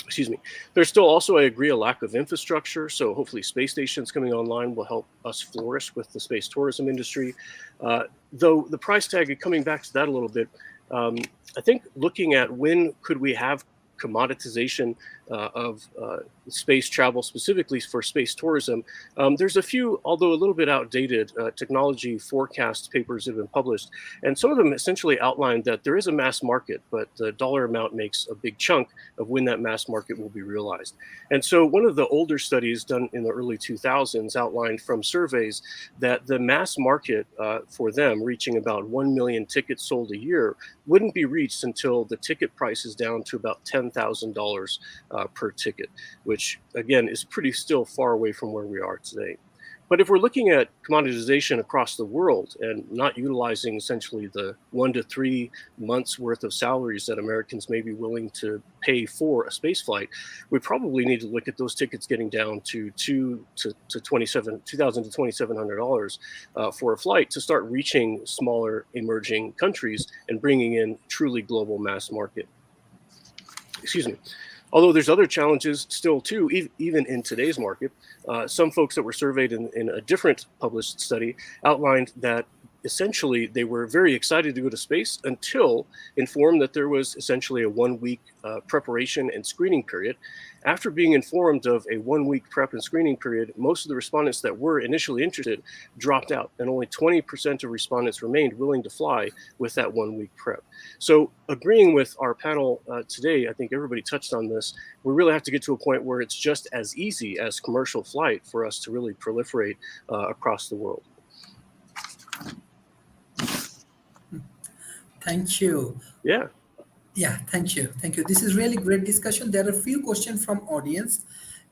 Excuse me. There's still also, I agree, a lack of infrastructure. So hopefully space stations coming online will help us flourish with the space tourism industry. Though the price tag, coming back to that a little bit, I think looking at when could we have commoditization of space travel, specifically for space tourism. There's a few, although a little bit outdated, technology forecast papers that have been published, and some of them essentially outline that there is a mass market, but the dollar amount makes a big chunk of when that mass market will be realized. And so one of the older studies done in the early 2000s outlined from surveys that the mass market for them, reaching about 1 million tickets sold a year, wouldn't be reached until the ticket price is down to about $10,000 per ticket, which again is pretty still far away from where we are today. But if we're looking at commoditization across the world and not utilizing essentially the 1 to 3 months worth of salaries that Americans may be willing to pay for a space flight, we probably need to look at those tickets getting down to $2,000 to $2,700 for a flight to start reaching smaller emerging countries and bringing in truly global mass market. Excuse me. Although there's other challenges still too, even in today's market. Some folks that were surveyed in a different published study outlined that essentially they were very excited to go to space until informed that there was essentially a 1 week preparation and screening period. After being informed of a 1 week prep and screening period, most of the respondents that were initially interested dropped out, and only 20% of respondents remained willing to fly with that 1 week prep. So agreeing with our panel today, I think everybody touched on this, we really have to get to a point where it's just as easy as commercial flight for us to really proliferate across the world. Thank you. Yeah. Yeah, thank you. Thank you. This is really great discussion. There are a few questions from audience,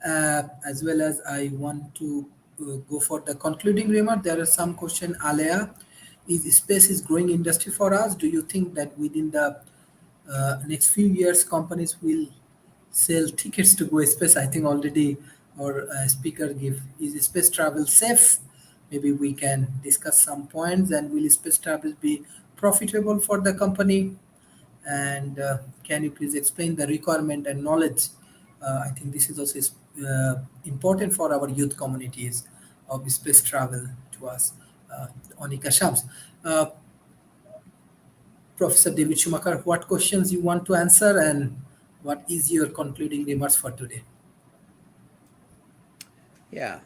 as well as I want to go for the concluding remark. There are some question, Alea, is space is growing industry for us? Do you think that within the next few years, companies will sell tickets to go space? I think already our speaker give, is space travel safe? Maybe we can discuss some points. And will space travel be profitable for the company? And can you please explain the requirement and knowledge? I think this is also important for our youth communities of space travel to us. Onika Shams. Professor David Schumacher, what questions you want to answer and what is your concluding remarks for today? Yeah.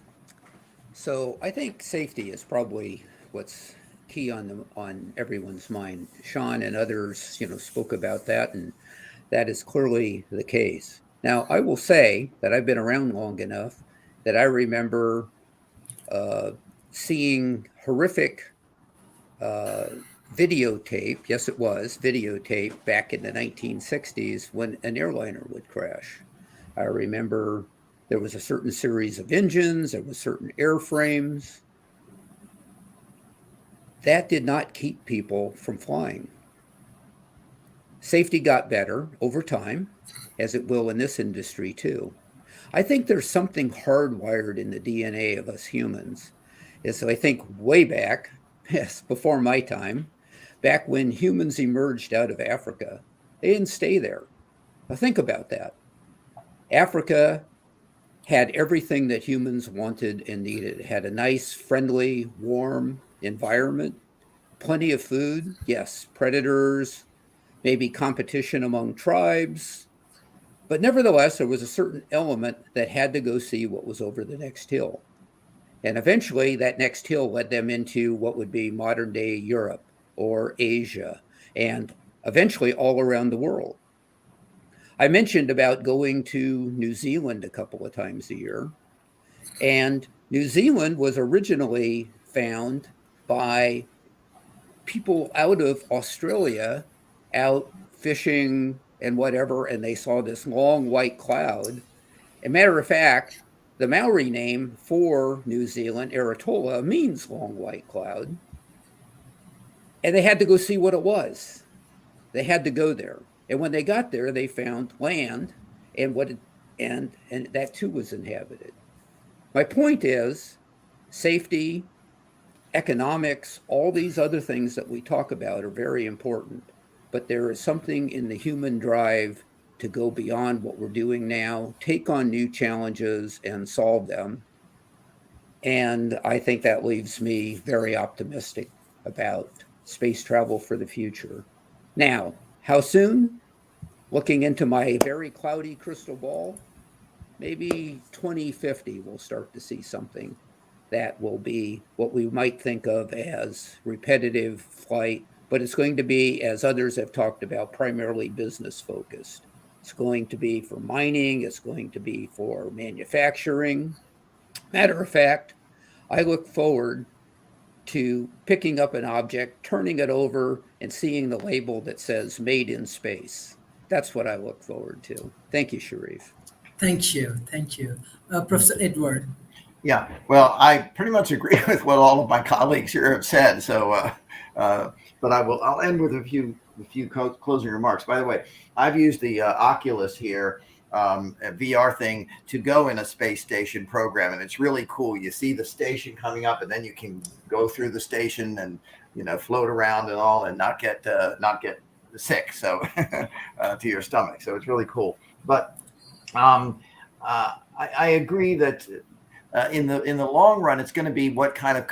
So I think safety is probably what's key on everyone's mind. Sean and others, spoke about that, and that is clearly the case. Now, I will say that I've been around long enough that I remember seeing horrific videotape. Yes, it was videotape back in the 1960s when an airliner would crash. I remember there was a certain series of engines, there was certain airframes. That did not keep people from flying. Safety got better over time, as it will in this industry too. I think there's something hardwired in the DNA of us humans. So I think way back, yes, before my time, back when humans emerged out of Africa, they didn't stay there. Now think about that. Africa had everything that humans wanted and needed. It had a nice, friendly, warm environment, plenty of food. Yes, predators, maybe competition among tribes. But nevertheless, there was a certain element that had to go see what was over the next hill. And eventually, that next hill led them into what would be modern day Europe or Asia, and eventually all around the world. I mentioned about going to New Zealand a couple of times a year. And New Zealand was originally found by people out of Australia out fishing and whatever, and they saw this long white cloud. As a matter of fact, the Maori name for New Zealand, Aratola, means long white cloud. And they had to go see what it was. They had to go there. And when they got there, they found land and and that too was inhabited. My point is safety, economics, all these other things that we talk about are very important, but there is something in the human drive to go beyond what we're doing now, take on new challenges and solve them. And I think that leaves me very optimistic about space travel for the future. Now, how soon? Looking into my very cloudy crystal ball, maybe 2050 we'll start to see something that will be what we might think of as repetitive flight, but it's going to be, as others have talked about, primarily business focused. It's going to be for mining, it's going to be for manufacturing. Matter of fact, I look forward to picking up an object, turning it over, and seeing the label that says made in space. That's what I look forward to. Thank you, Sharif. Thank you. Thank you. Professor Edward. Yeah, well, I pretty much agree with what all of my colleagues here have said. So, but I'll end with a few closing remarks. By the way, I've used the Oculus here, a VR thing, to go in a space station program, and it's really cool. You see the station coming up, and then you can go through the station and float around and all, and not get sick. So to your stomach. So it's really cool. But I agree that in the long run, it's going to be what kind of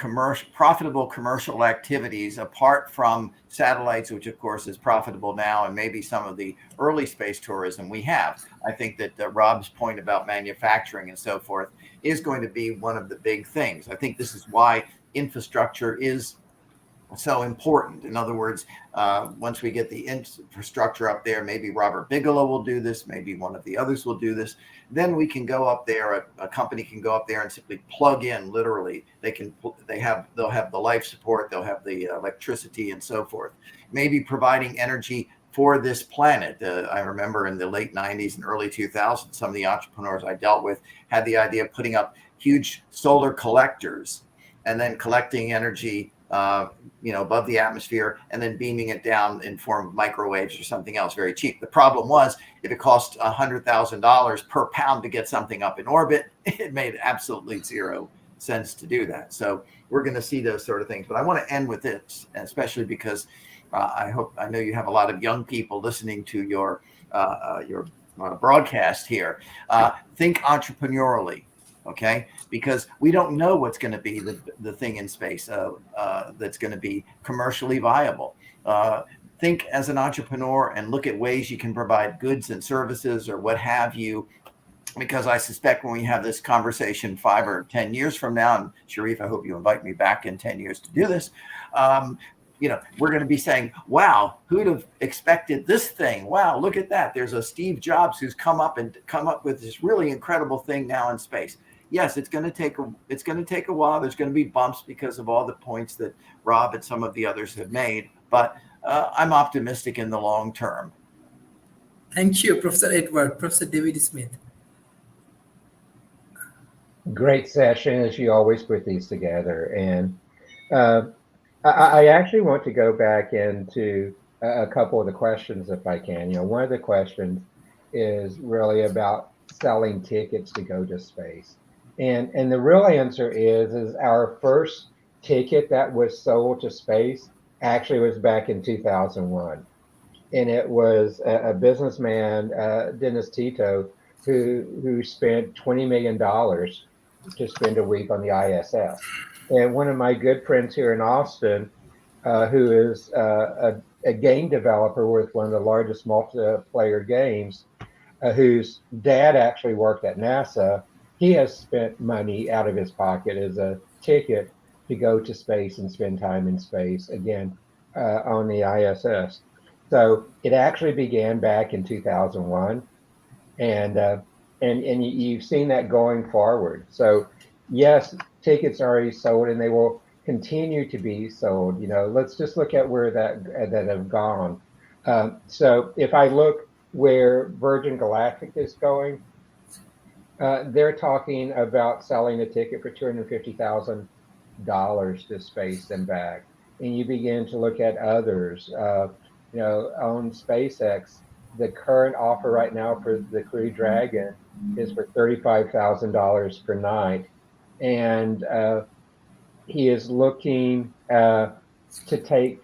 profitable commercial activities, apart from satellites, which of course is profitable now, and maybe some of the early space tourism we have. I think that Rob's point about manufacturing and so forth is going to be one of the big things. I think this is why infrastructure is so important. In other words, once we get the infrastructure up there, maybe Robert Bigelow will do this, maybe one of the others will do this, then we can go up there, a company can go up there and simply plug in, literally. They'll have the life support, they'll have the electricity and so forth, maybe providing energy for this planet. I remember in the late 90s and early 2000s, some of the entrepreneurs I dealt with had the idea of putting up huge solar collectors and then collecting energy above the atmosphere and then beaming it down in form of microwaves or something else very cheap. The problem was, if it cost $100,000 per pound to get something up in orbit, it made absolutely zero sense to do that. So we're going to see those sort of things. But I want to end with this, especially because I know you have a lot of young people listening to your broadcast here. Think entrepreneurially. Okay, because we don't know what's going to be the thing in space that's going to be commercially viable. Think as an entrepreneur and look at ways you can provide goods and services or what have you, because I suspect when we have this conversation 5 or 10 years from now, and Sharif, I hope you invite me back in 10 years to do this, we're going to be saying, wow, who'd have expected this thing? Wow, look at that. There's a Steve Jobs who's come up with this really incredible thing now in space. Yes, it's going to take a while. There's going to be bumps because of all the points that Rob and some of the others have made, but I'm optimistic in the long term. Thank you, Professor Edward. Professor David Smith. Great session, as you always put these together. And I actually want to go back into a couple of the questions, if I can. One of the questions is really about selling tickets to go to space. And the real answer is our first ticket that was sold to space actually was back in 2001. And it was a businessman, Dennis Tito, who spent $20 million to spend a week on the ISS. And one of my good friends here in Austin, who is a a game developer with one of the largest multiplayer games, whose dad actually worked at NASA. He has spent money out of his pocket as a ticket to go to space and spend time in space again on the ISS. So it actually began back in 2001, and you've seen that going forward. So yes, tickets are already sold, and they will continue to be sold. Let's just look at where that have gone. So if I look where Virgin Galactic is going, they're talking about selling a ticket for $250,000 to space and back. And you begin to look at others. On SpaceX, the current offer right now for the Crew Dragon is for $35,000 per night, and he is looking to take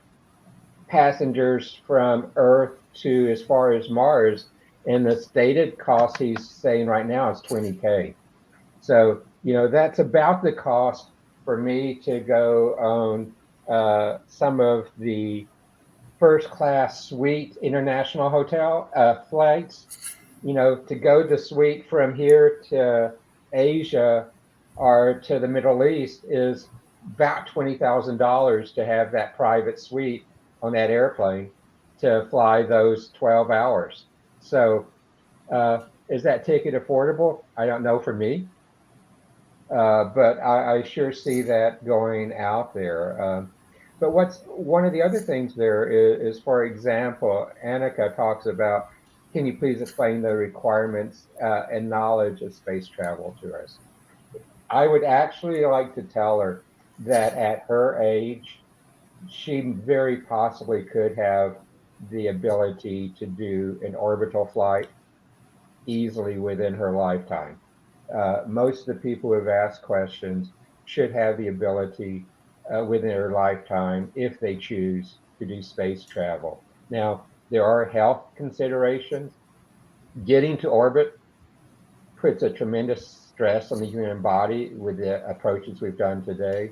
passengers from Earth to as far as Mars, and the stated cost he's saying right now is $20K. So that's about the cost for me to go on some of the first class suite international hotel flights. To go the suite from here to Asia or to the Middle East is about $20,000 to have that private suite on that airplane to fly those 12 hours. So is that ticket affordable? I don't know for me, but I sure see that going out there. But what's one of the other things there is, for example, Annika talks about, can you please explain the requirements and knowledge of space travel to us? I would actually like to tell her that at her age, she very possibly could have the ability to do an orbital flight easily within her lifetime. Most of the people who have asked questions should have the ability within their lifetime, if they choose to do space travel. Now, there are health considerations. Getting to orbit puts a tremendous stress on the human body with the approaches we've done today.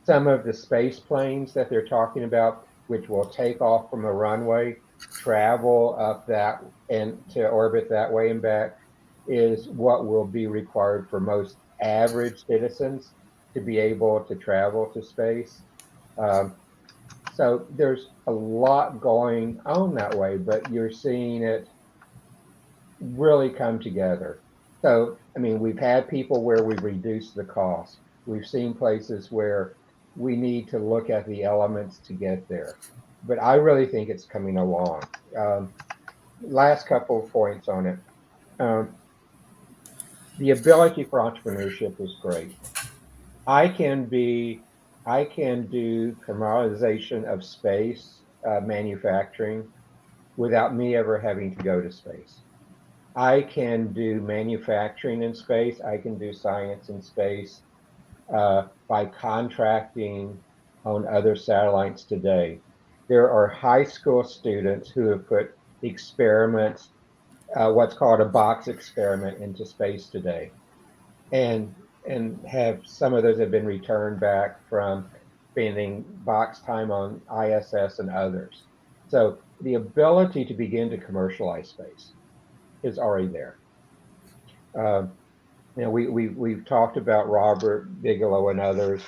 Some of the space planes that they're talking about, which will take off from a runway, travel up that and to orbit that way and back, is what will be required for most average citizens to be able to travel to space. So there's a lot going on that way, but you're seeing it really come together. So, we've had people where we've reduced the cost. We've seen places where we need to look at the elements to get there. But I really think it's coming along. Last couple of points on it. The ability for entrepreneurship is great. I can do commoditization of space manufacturing without me ever having to go to space. I can do manufacturing in space. I can do science in space by contracting on other satellites today. There are high school students who have put experiments, what's called a box experiment, into space today, and have some of those have been returned back from spending box time on ISS and others. So the ability to begin to commercialize space is already there. We've talked about Robert Bigelow and others.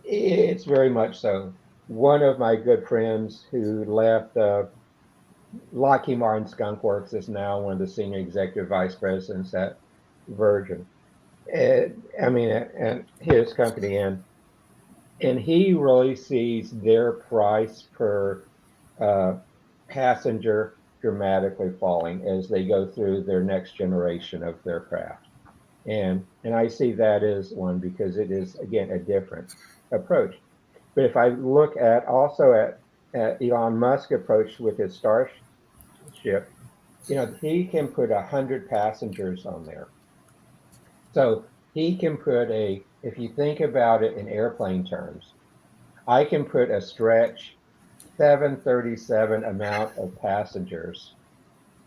It's very much so. One of my good friends who left Lockheed Martin Skunk Works is now one of the senior executive vice presidents at Virgin. And his company, and he really sees their price per passenger dramatically falling as they go through their next generation of their craft. And I see that as one, because it is, again, a different approach. But if I look at Elon Musk's approach with his Starship, he can put 100 passengers on there. So he can put if you think about it in airplane terms, I can put a stretch 737 amount of passengers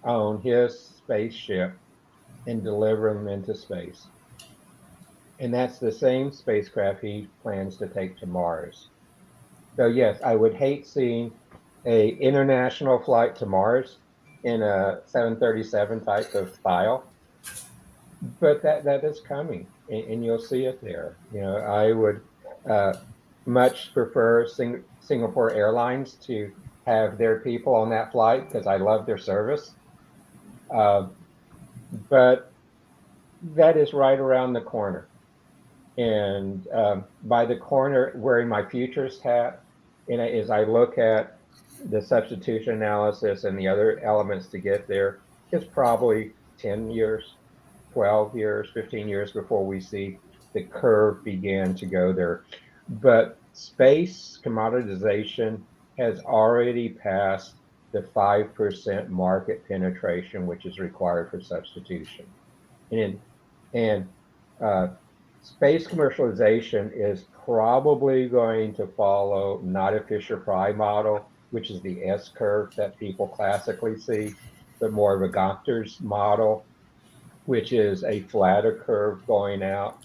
on his spaceship and deliver them into space. And that's the same spacecraft he plans to take to Mars. So yes, I would hate seeing a international flight to Mars in a 737 type of style, but that is coming, and you'll see it there. I would uh, much prefer Singapore Airlines to have their people on that flight because I love their service. Uh, but that is right around the corner. And by the corner, wearing my futures hat, and as I look at the substitution analysis and the other elements to get there, it's probably 10 years, 12 years, 15 years before we see the curve begin to go there. But space commoditization has already passed the 5% market penetration, which is required for substitution. And uh, space commercialization is probably going to follow not a Fisher-Price model, which is the S curve that people classically see, but more of a Gonter's model, which is a flatter curve going out.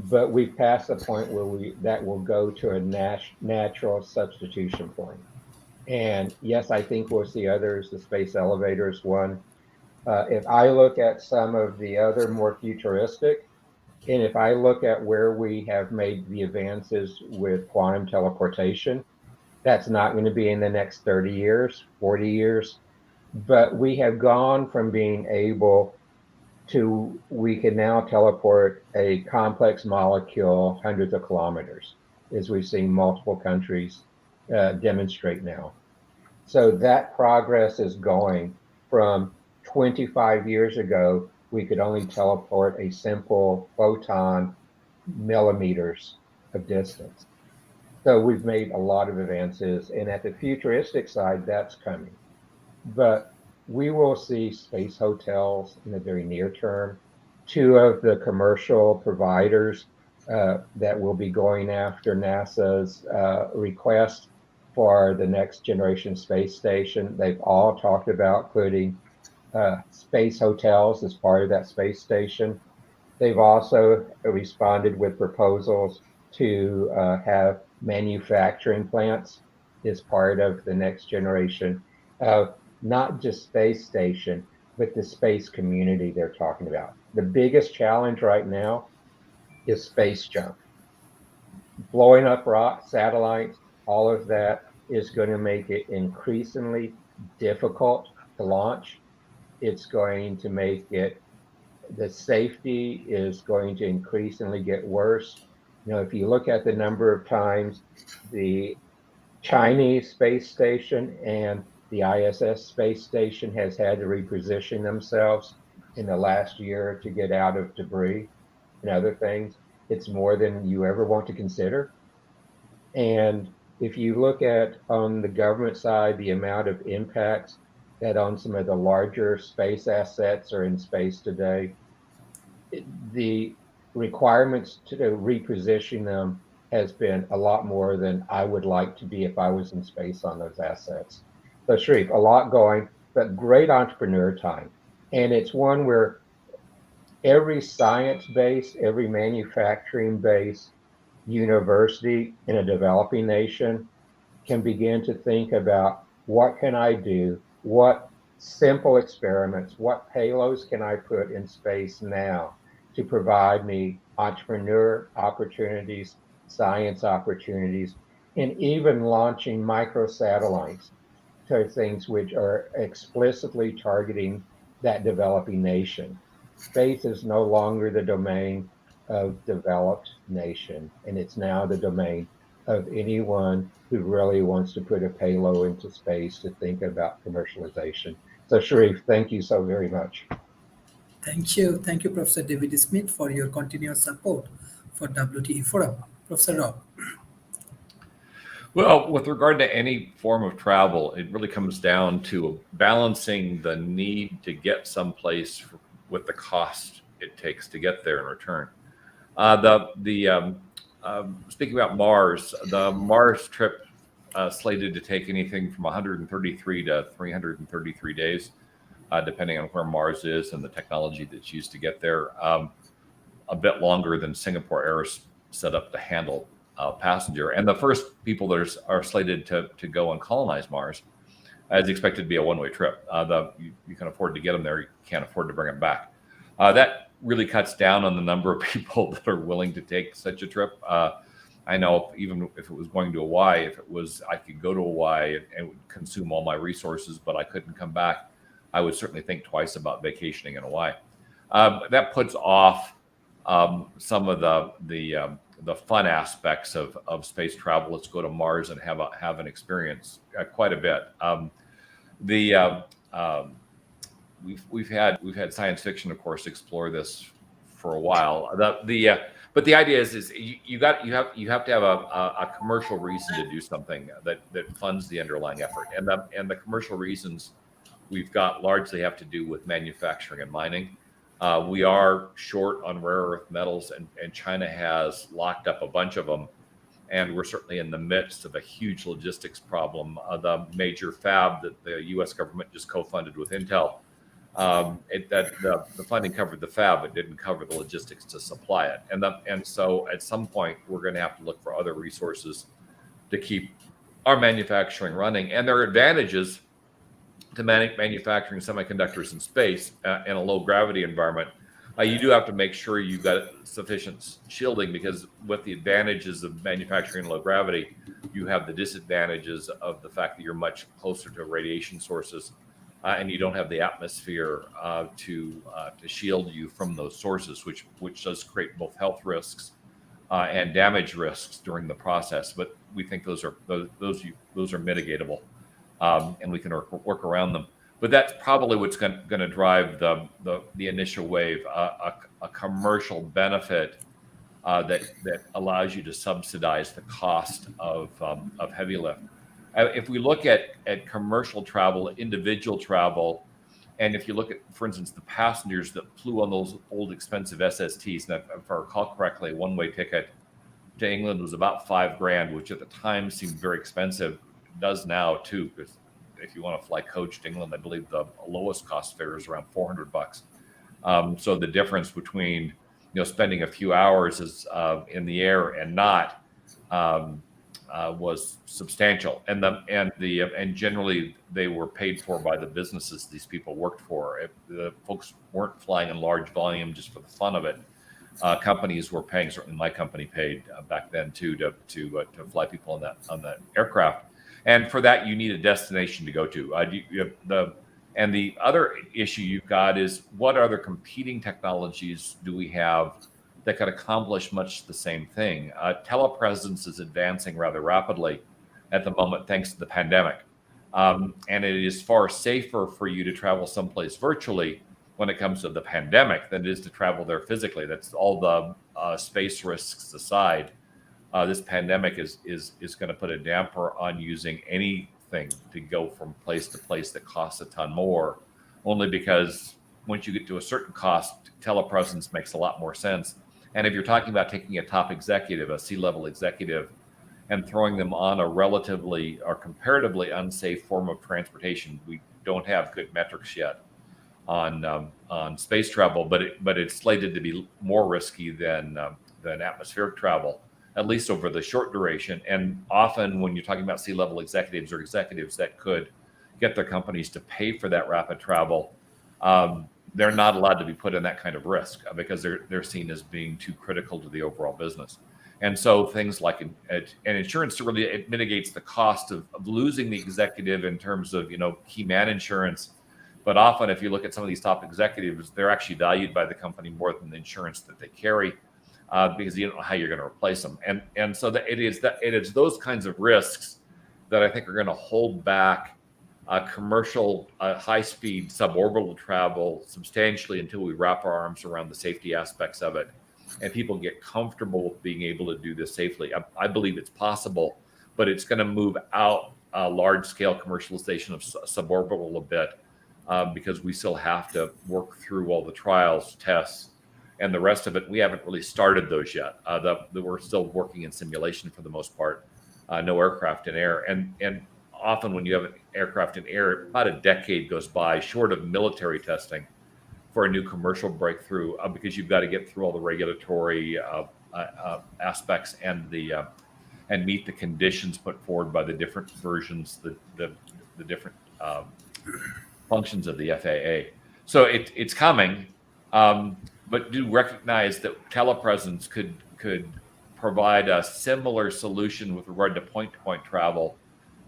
But we've passed the point where that will go to a natural substitution point. And yes, I think we'll see others. The space elevators one. If I look at some of the other more futuristic, and if I look at where we have made the advances with quantum teleportation, that's not going to be in the next 30 years, 40 years. But we have gone from being able to, we can now teleport a complex molecule hundreds of kilometers, as we've seen multiple countries demonstrate now. So that progress is going from 25 years ago, we could only teleport a simple photon millimeters of distance. So we've made a lot of advances. And at the futuristic side, that's coming. But we will see space hotels in the very near term. Two of the commercial providers that will be going after NASA's request for the next generation space station, they've all talked about putting space hotels as part of that space station. They've also responded with proposals to have manufacturing plants as part of the next generation of not just space station, but the space community they're talking about. The biggest challenge right now is space junk. Blowing up satellites, all of that is going to make it increasingly difficult to launch. It's going to make it, the safety is going to increasingly get worse. If you look at the number of times the Chinese space station and the ISS space station has had to reposition themselves in the last year to get out of debris and other things, it's more than you ever want to consider. And if you look at on the government side, the amount of impacts that on some of the larger space assets are in space today, the requirements to reposition them has been a lot more than I would like to be if I was in space on those assets. So Sharif, a lot going, but great entrepreneur time. And it's one where every science base, every manufacturing base, university in a developing nation can begin to think about what can I do? What simple experiments, what payloads can I put in space now to provide me entrepreneur opportunities, science opportunities, and even launching microsatellites to things which are explicitly targeting that developing nation. Space is no longer the domain of developed nation, and it's now the domain of anyone who really wants to put a payload into space to think about commercialization. So Sharif, thank you so very much. Thank you. Thank you, Professor David Smith, for your continuous support for WTE Forum. Professor Rob. Well, with regard to any form of travel, it really comes down to balancing the need to get someplace with the cost it takes to get there in return. Speaking about Mars, the Mars trip slated to take anything from 133 to 333 days, depending on where Mars is and the technology that's used to get there. A bit longer than Singapore Air is set up to handle. passenger. And the first people that are slated to go and colonize Mars is expected to be a one-way trip. You can afford to get them there. You can't afford to bring them back. That really cuts down on the number of people that are willing to take such a trip. I know even if it was going to Hawaii, I could go to Hawaii and it would consume all my resources, but I couldn't come back, I would certainly think twice about vacationing in Hawaii. That puts off some of the fun aspects of space travel. Let's go to Mars and have an experience quite a bit. We've had science fiction, of course, explore this for a while. But the idea is you have to have a commercial reason to do something that funds the underlying effort, and the commercial reasons we've got largely have to do with manufacturing and mining. We are short on rare earth metals, and China has locked up a bunch of them, and we're certainly in the midst of a huge logistics problem. The major fab that the U.S. government just co-funded with Intel, the funding covered the fab, but didn't cover the logistics to supply it. And so at some point, we're going to have to look for other resources to keep our manufacturing running. And there are advantages to manufacturing semiconductors in space in a low gravity environment. You do have to make sure you've got sufficient shielding, because with the advantages of manufacturing in low gravity, you have the disadvantages of the fact that you're much closer to radiation sources, and you don't have the atmosphere to shield you from those sources, which does create both health risks and damage risks during the process. But we think those are mitigatable, and we can work around them. But that's probably what's going to drive the initial wave, a commercial benefit that allows you to subsidize the cost of heavy lift. If we look at commercial travel, individual travel, and if you look at, for instance, the passengers that flew on those old expensive SSTs, and if I recall correctly, one-way ticket to England was about $5,000, which at the time seemed very expensive. It does now too, because if you want to fly coach to England, I believe the lowest cost fare is around $400. So the difference between spending a few hours in the air and not was substantial, and generally they were paid for by the businesses these people worked for. If the folks weren't flying in large volume just for the fun of it, companies were paying. Certainly, my company paid back then too to fly people on that aircraft. And for that, you need a destination to go to. And the other issue you've got is, what other competing technologies do we have that could accomplish much the same thing? Telepresence is advancing rather rapidly at the moment, thanks to the pandemic. And it is far safer for you to travel someplace virtually when it comes to the pandemic than it is to travel there physically. That's all the space risks aside. This pandemic is going to put a damper on using anything to go from place to place that costs a ton more, only because once you get to a certain cost, telepresence makes a lot more sense. And if you're talking about taking a top executive, a C-level executive, and throwing them on a relatively or comparatively unsafe form of transportation, we don't have good metrics yet on space travel, but it's slated to be more risky than atmospheric travel, at least over the short duration. And often when you're talking about C-level executives or executives that could get their companies to pay for that rapid travel, they're not allowed to be put in that kind of risk because they're seen as being too critical to the overall business. And so things like an insurance, really, it mitigates the cost of losing the executive in terms of key man insurance. But often, if you look at some of these top executives, they're actually valued by the company more than the insurance that they carry, because you don't know how you're going to replace them. And so it is those kinds of risks that I think are going to hold back commercial high-speed suborbital travel substantially until we wrap our arms around the safety aspects of it and people get comfortable with being able to do this safely. I believe it's possible, but it's going to move out large-scale commercialization of suborbital a bit, because we still have to work through all the trials, tests, and the rest of it. We haven't really started those yet. We're still working in simulation for the most part. No aircraft in air, and often when you have an aircraft in air, about a decade goes by short of military testing for a new commercial breakthrough, because you've got to get through all the regulatory aspects and the and meet the conditions put forward by the different versions, the different functions of the FAA. So it's coming, but do recognize that telepresence could provide a similar solution with regard to point-to-point travel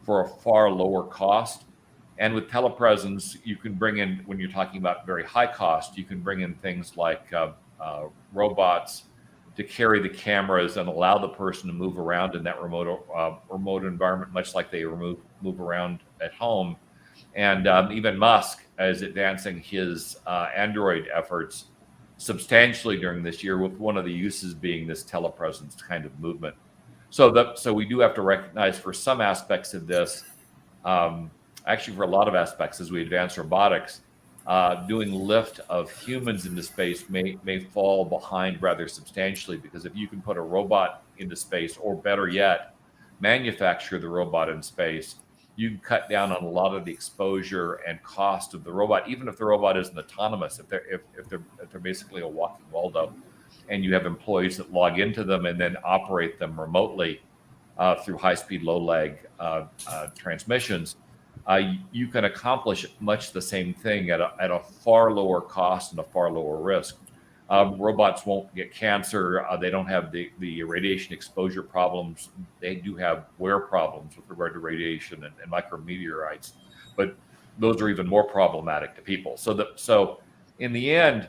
for a far lower cost. And with telepresence, you can bring in, when you're talking about very high cost, you can bring in things like robots to carry the cameras and allow the person to move around in that remote environment, much like they move around at home. And even Musk is advancing his Android efforts substantially during this year, with one of the uses being this telepresence kind of movement. So we do have to recognize for some aspects of this, actually for a lot of aspects as we advance robotics, doing lift of humans into space may fall behind rather substantially, because if you can put a robot into space, or better yet, manufacture the robot in space, you can cut down on a lot of the exposure and cost of the robot, even if the robot isn't autonomous. If they're basically a walking Waldo, and you have employees that log into them and then operate them remotely through high-speed, low-lag transmissions, you can accomplish much the same thing at a far lower cost and a far lower risk. Robots won't get cancer. They don't have the radiation exposure problems. They do have wear problems with regard to radiation and micrometeorites, but those are even more problematic to people. So in the end,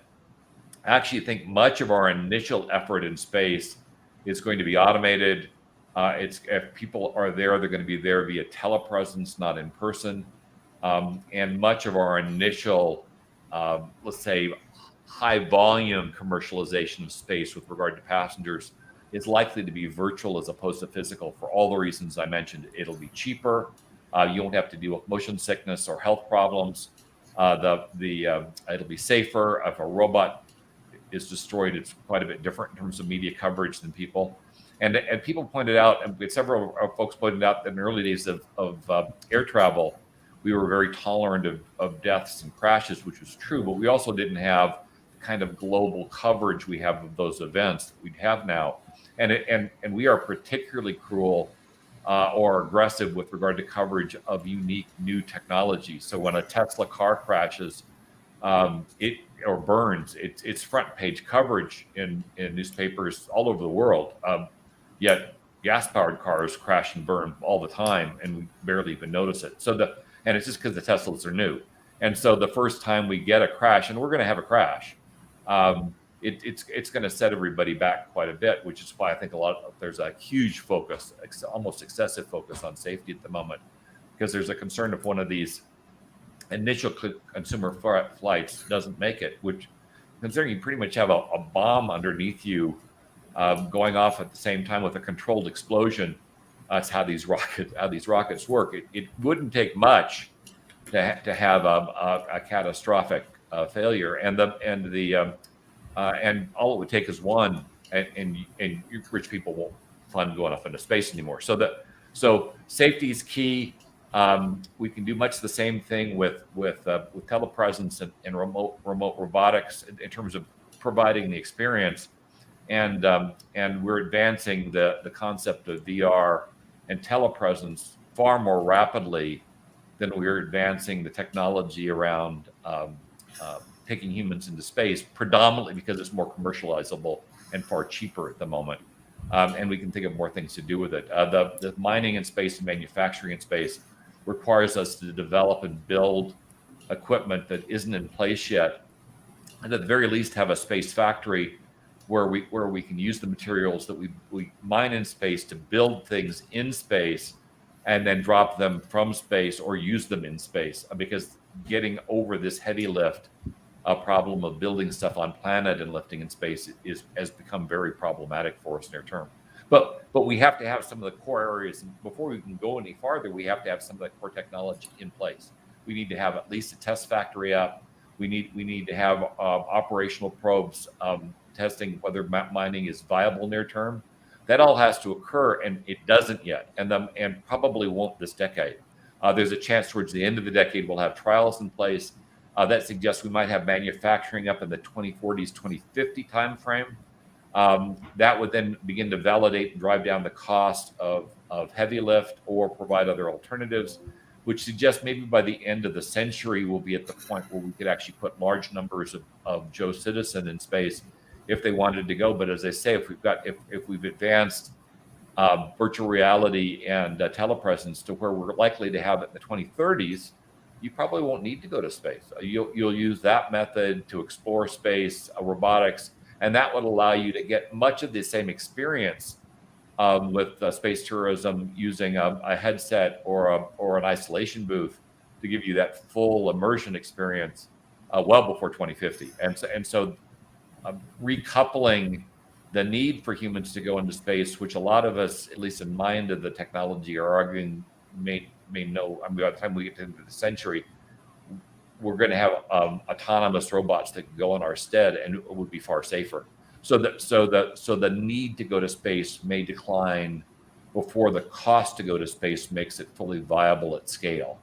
I actually think much of our initial effort in space is going to be automated. If people are there, they're going to be there via telepresence, not in person. And much of our initial, let's say, high volume commercialization of space with regard to passengers is likely to be virtual as opposed to physical, for all the reasons I mentioned. It'll be cheaper. You won't have to deal with motion sickness or health problems. It'll be safer. If a robot is destroyed, it's quite a bit different in terms of media coverage than people. And people pointed out, and several folks pointed out, that in the early days of air travel, we were very tolerant of deaths and crashes, which was true, but we also didn't have the kind of global coverage we have of those events that we have now. And we are particularly cruel or aggressive with regard to coverage of unique new technology. So when a Tesla car crashes, or burns, it's front page coverage in newspapers all over the world. Yet gas-powered cars crash and burn all the time, and we barely even notice it. And it's just because the Teslas are new. And so the first time we get a crash, and we're going to have a crash, it's going to set everybody back quite a bit, which is why I think there's a huge focus, almost excessive focus on safety at the moment, because there's a concern if one of these initial consumer flights doesn't make it, which, considering you pretty much have a bomb underneath you going off at the same time with a controlled explosion. That's how these rockets work. It wouldn't take much to have a catastrophic failure, and all it would take is one, and rich people won't fund going off into space anymore. So safety is key. We can do much the same thing with telepresence and remote robotics in terms of providing the experience. And we're advancing the concept of VR and telepresence far more rapidly than we're advancing the technology around taking humans into space, predominantly because it's more commercializable and far cheaper at the moment. And we can think of more things to do with it. The mining in space and manufacturing in space requires us to develop and build equipment that isn't in place yet, and at the very least have a space factory where we can use the materials that we mine in space to build things in space and then drop them from space or use them in space, because getting over this heavy lift problem of building stuff on planet and lifting in space has become very problematic for us near term. But we have to have some of the core areas, and before we can go any farther, we have to have some of the core technology in place. We need to have at least a test factory up. We need to have operational probes testing whether mining is viable near term. That all has to occur, and it doesn't yet, and probably won't this decade. There's a chance towards the end of the decade we'll have trials in place that suggests we might have manufacturing up in the 2040s, 2050 timeframe. That would then begin to validate and drive down the cost of heavy lift or provide other alternatives, which suggests maybe by the end of the century, we'll be at the point where we could actually put large numbers of Joe Citizen in space if they wanted to go. But as I say, if we've advanced virtual reality and telepresence to where we're likely to have it in the 2030s, you probably won't need to go to space. You'll use that method to explore space, robotics, and that would allow you to get much of the same experience with space tourism using a headset or an isolation booth to give you that full immersion experience well before 2050. And so recoupling the need for humans to go into space, which a lot of us, at least in my end of the technology, are arguing may know. I mean, by the time we get into the century, we're going to have autonomous robots that can go in our stead, and it would be far safer. So the need to go to space may decline before the cost to go to space makes it fully viable at scale.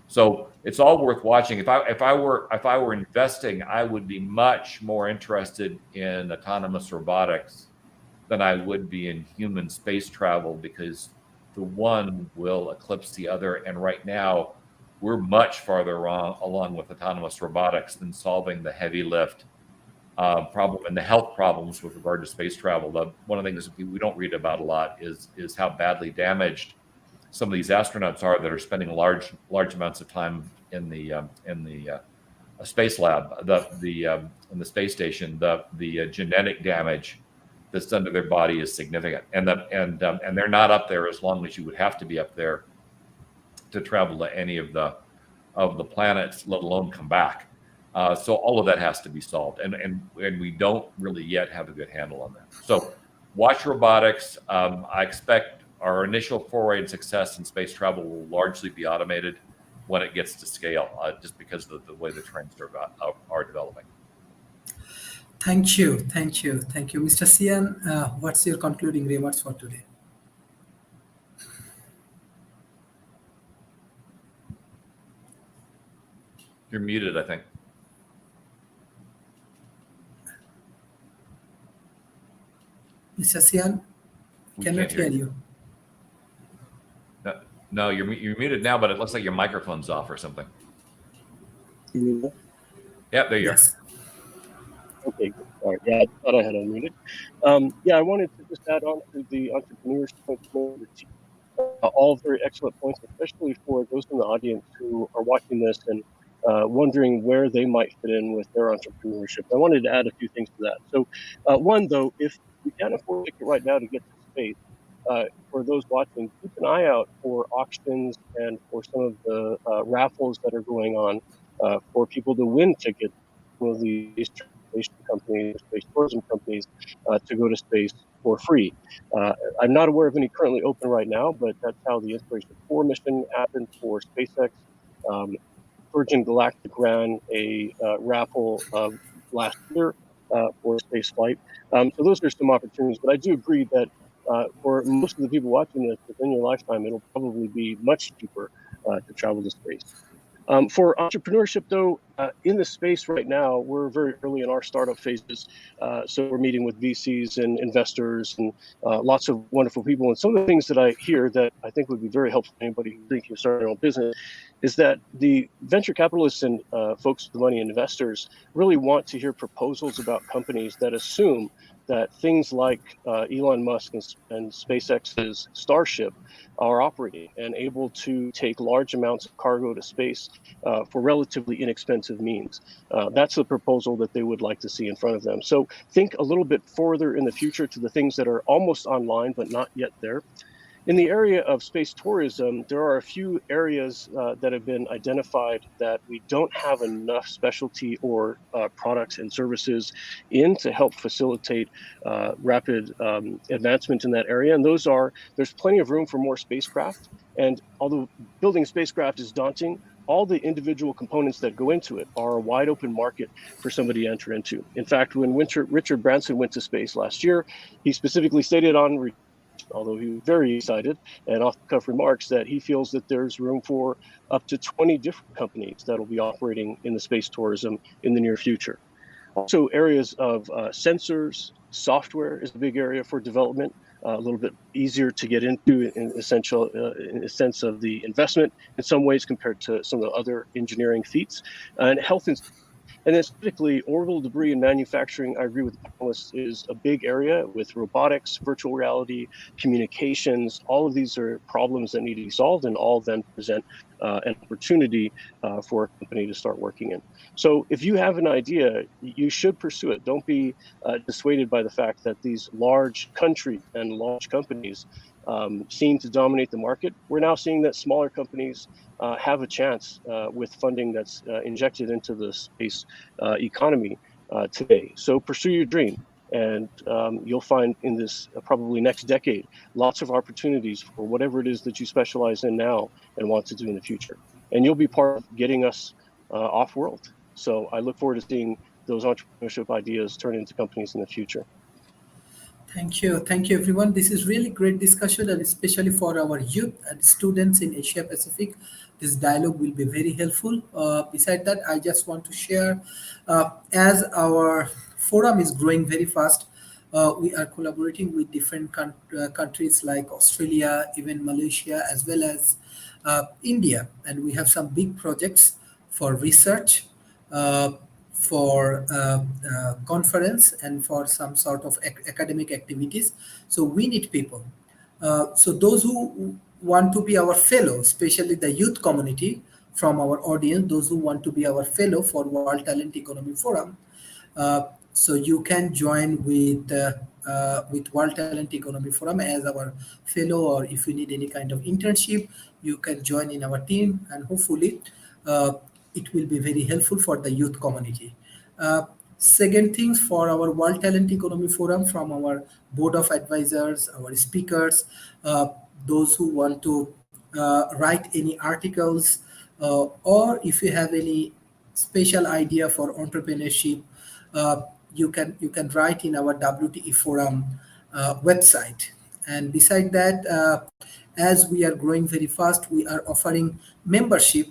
So it's all worth watching. If I were investing, I would be much more interested in autonomous robotics than I would be in human space travel, because the one will eclipse the other. And right now, we're much farther along with autonomous robotics than solving the heavy lift problem and the health problems with regard to space travel. One of the things that we don't read about a lot is how badly damaged some of these astronauts are that are spending large amounts of time in the space lab, in the space station. The genetic damage that's done to their body is significant, and they're not up there as long as you would have to be up there to travel to any of the planets, let alone come back. So all of that has to be solved, and we don't really yet have a good handle on that. So watch robotics. I expect our initial foray and success in space travel will largely be automated when it gets to scale, just because of the way the trends are developing. Thank you. Mr. Sian, what's your concluding remarks for today? You're muted, I think. Mr. Sian, cannot hear you. No, you're muted now, but it looks like your microphone's off or something. Yeah, there you are. Okay, good. All right. Yeah, I thought I had unmuted. I wanted to just add on to the entrepreneurs point. All very excellent points, especially for those in the audience who are watching this and wondering where they might fit in with their entrepreneurship. I wanted to add a few things to that. So, one, though, if we can't afford a ticket right now to get to space, for those watching, keep an eye out for auctions and for some of the raffles that are going on for people to win tickets. One of these transportation companies, space tourism companies, to go to space for free. I'm not aware of any currently open right now, but that's how the Inspiration 4 mission happened for SpaceX. Virgin Galactic ran a raffle last year for space flight. So those are some opportunities, but I do agree that for most of the people watching this, within your lifetime, it'll probably be much cheaper to travel to space. For entrepreneurship, though, in the space right now, we're very early in our startup phases. So we're meeting with VCs and investors and lots of wonderful people. And some of the things that I hear that I think would be very helpful to anybody who's thinking of starting their own business is that the venture capitalists and folks with the money and investors really want to hear proposals about companies that assume that things like Elon Musk and SpaceX's Starship are operating and able to take large amounts of cargo to space for relatively inexpensive means. That's the proposal that they would like to see in front of them. So think a little bit further in the future to the things that are almost online but not yet there. In the area of space tourism, there are a few areas that have been identified that we don't have enough specialty or products and services in to help facilitate rapid advancement in that area. And those are, there's plenty of room for more spacecraft. And although building a spacecraft is daunting, all the individual components that go into it are a wide open market for somebody to enter into. In fact, when Richard Branson went to space last year, he specifically stated on, although he was very excited and off-the-cuff remarks, that he feels that there's room for up to 20 different companies that will be operating in the space tourism in the near future. Also, areas of sensors, software is a big area for development. A little bit easier to get into in a sense of the investment in some ways compared to some of the other engineering feats. And health and then specifically, orbital debris in manufacturing, I agree with the panelists, is a big area with robotics, virtual reality, communications. All of these are problems that need to be solved, and all then present an opportunity for a company to start working in. So if you have an idea, you should pursue it. Don't be dissuaded by the fact that these large countries and large companies seem to dominate the market. We're now seeing that smaller companies have a chance with funding that's injected into the space economy today. So pursue your dream, and you'll find in this probably next decade lots of opportunities for whatever it is that you specialize in now and want to do in the future. And you'll be part of getting us off-world. So I look forward to seeing those entrepreneurship ideas turn into companies in the future. Thank you, everyone. This is really great discussion, and especially for our youth and students in Asia Pacific, this dialogue will be very helpful. Beside that, I just want to share, as our forum is growing very fast, we are collaborating with different countries like Australia, even Malaysia, as well as India, and we have some big projects for research. For conference and for some sort of academic activities. So we need people. So those who want to be our fellow, especially the youth community from our audience, those who want to be our fellow for World Talent Economy Forum, so you can join with World Talent Economy Forum as our fellow, or if you need any kind of internship, you can join in our team, and hopefully it will be very helpful for the youth community. Second things for our World Talent Economy Forum, from our board of advisors, our speakers, those who want to write any articles, or if you have any special idea for entrepreneurship, you can write in our WTEF Forum website. And beside that, as we are growing very fast, we are offering membership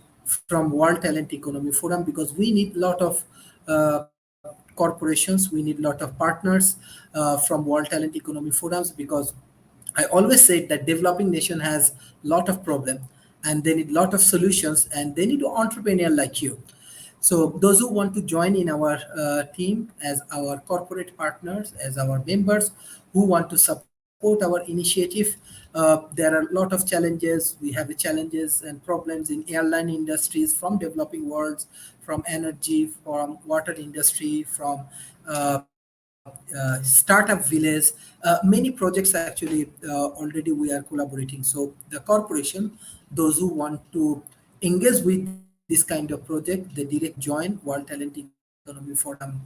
from World Talent Economy Forum, because we need a lot of corporations, we need a lot of partners from World Talent Economy Forums, because I always say that developing nation has a lot of problem and they need a lot of solutions, and they need an entrepreneur like you. So those who want to join in our team as our corporate partners, as our members, who want to support our initiative, there are a lot of challenges. We have challenges and problems in airline industries from developing worlds, from energy, from water industry, from startup village. Many projects actually already we are collaborating. So the corporation, those who want to engage with this kind of project, they direct join World Talent Economy Forum,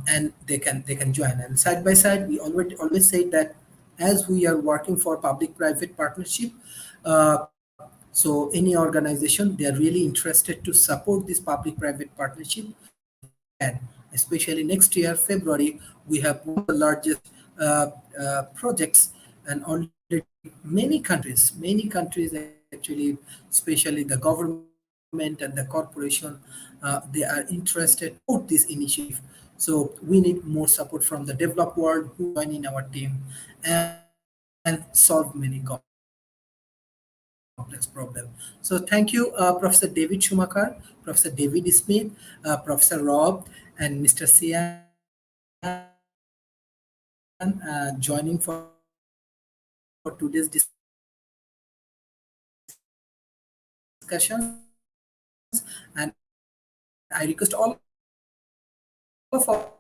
and they can join. And side by side, we always say that as we are working for public-private partnership, so any organization, they are really interested to support this public-private partnership. And especially next year, February, we have one of the largest projects, and already many countries actually, especially the government and the corporation, they are interested to put this initiative. So we need more support from the developed world who join in our team and solve many complex problems. So thank you, Professor David Schumacher, Professor David Smith, Professor Rob, and Mr. Sian joining for today's discussion. And I request all of our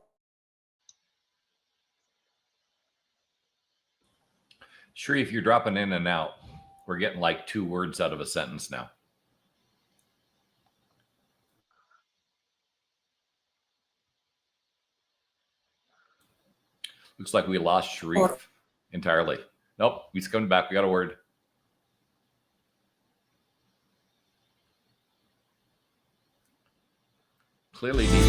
Sharif, you're dropping in and out. We're getting like 2 words out of a sentence now. Looks like we lost Sharif entirely. Nope, he's coming back. We got a word. Clearly needs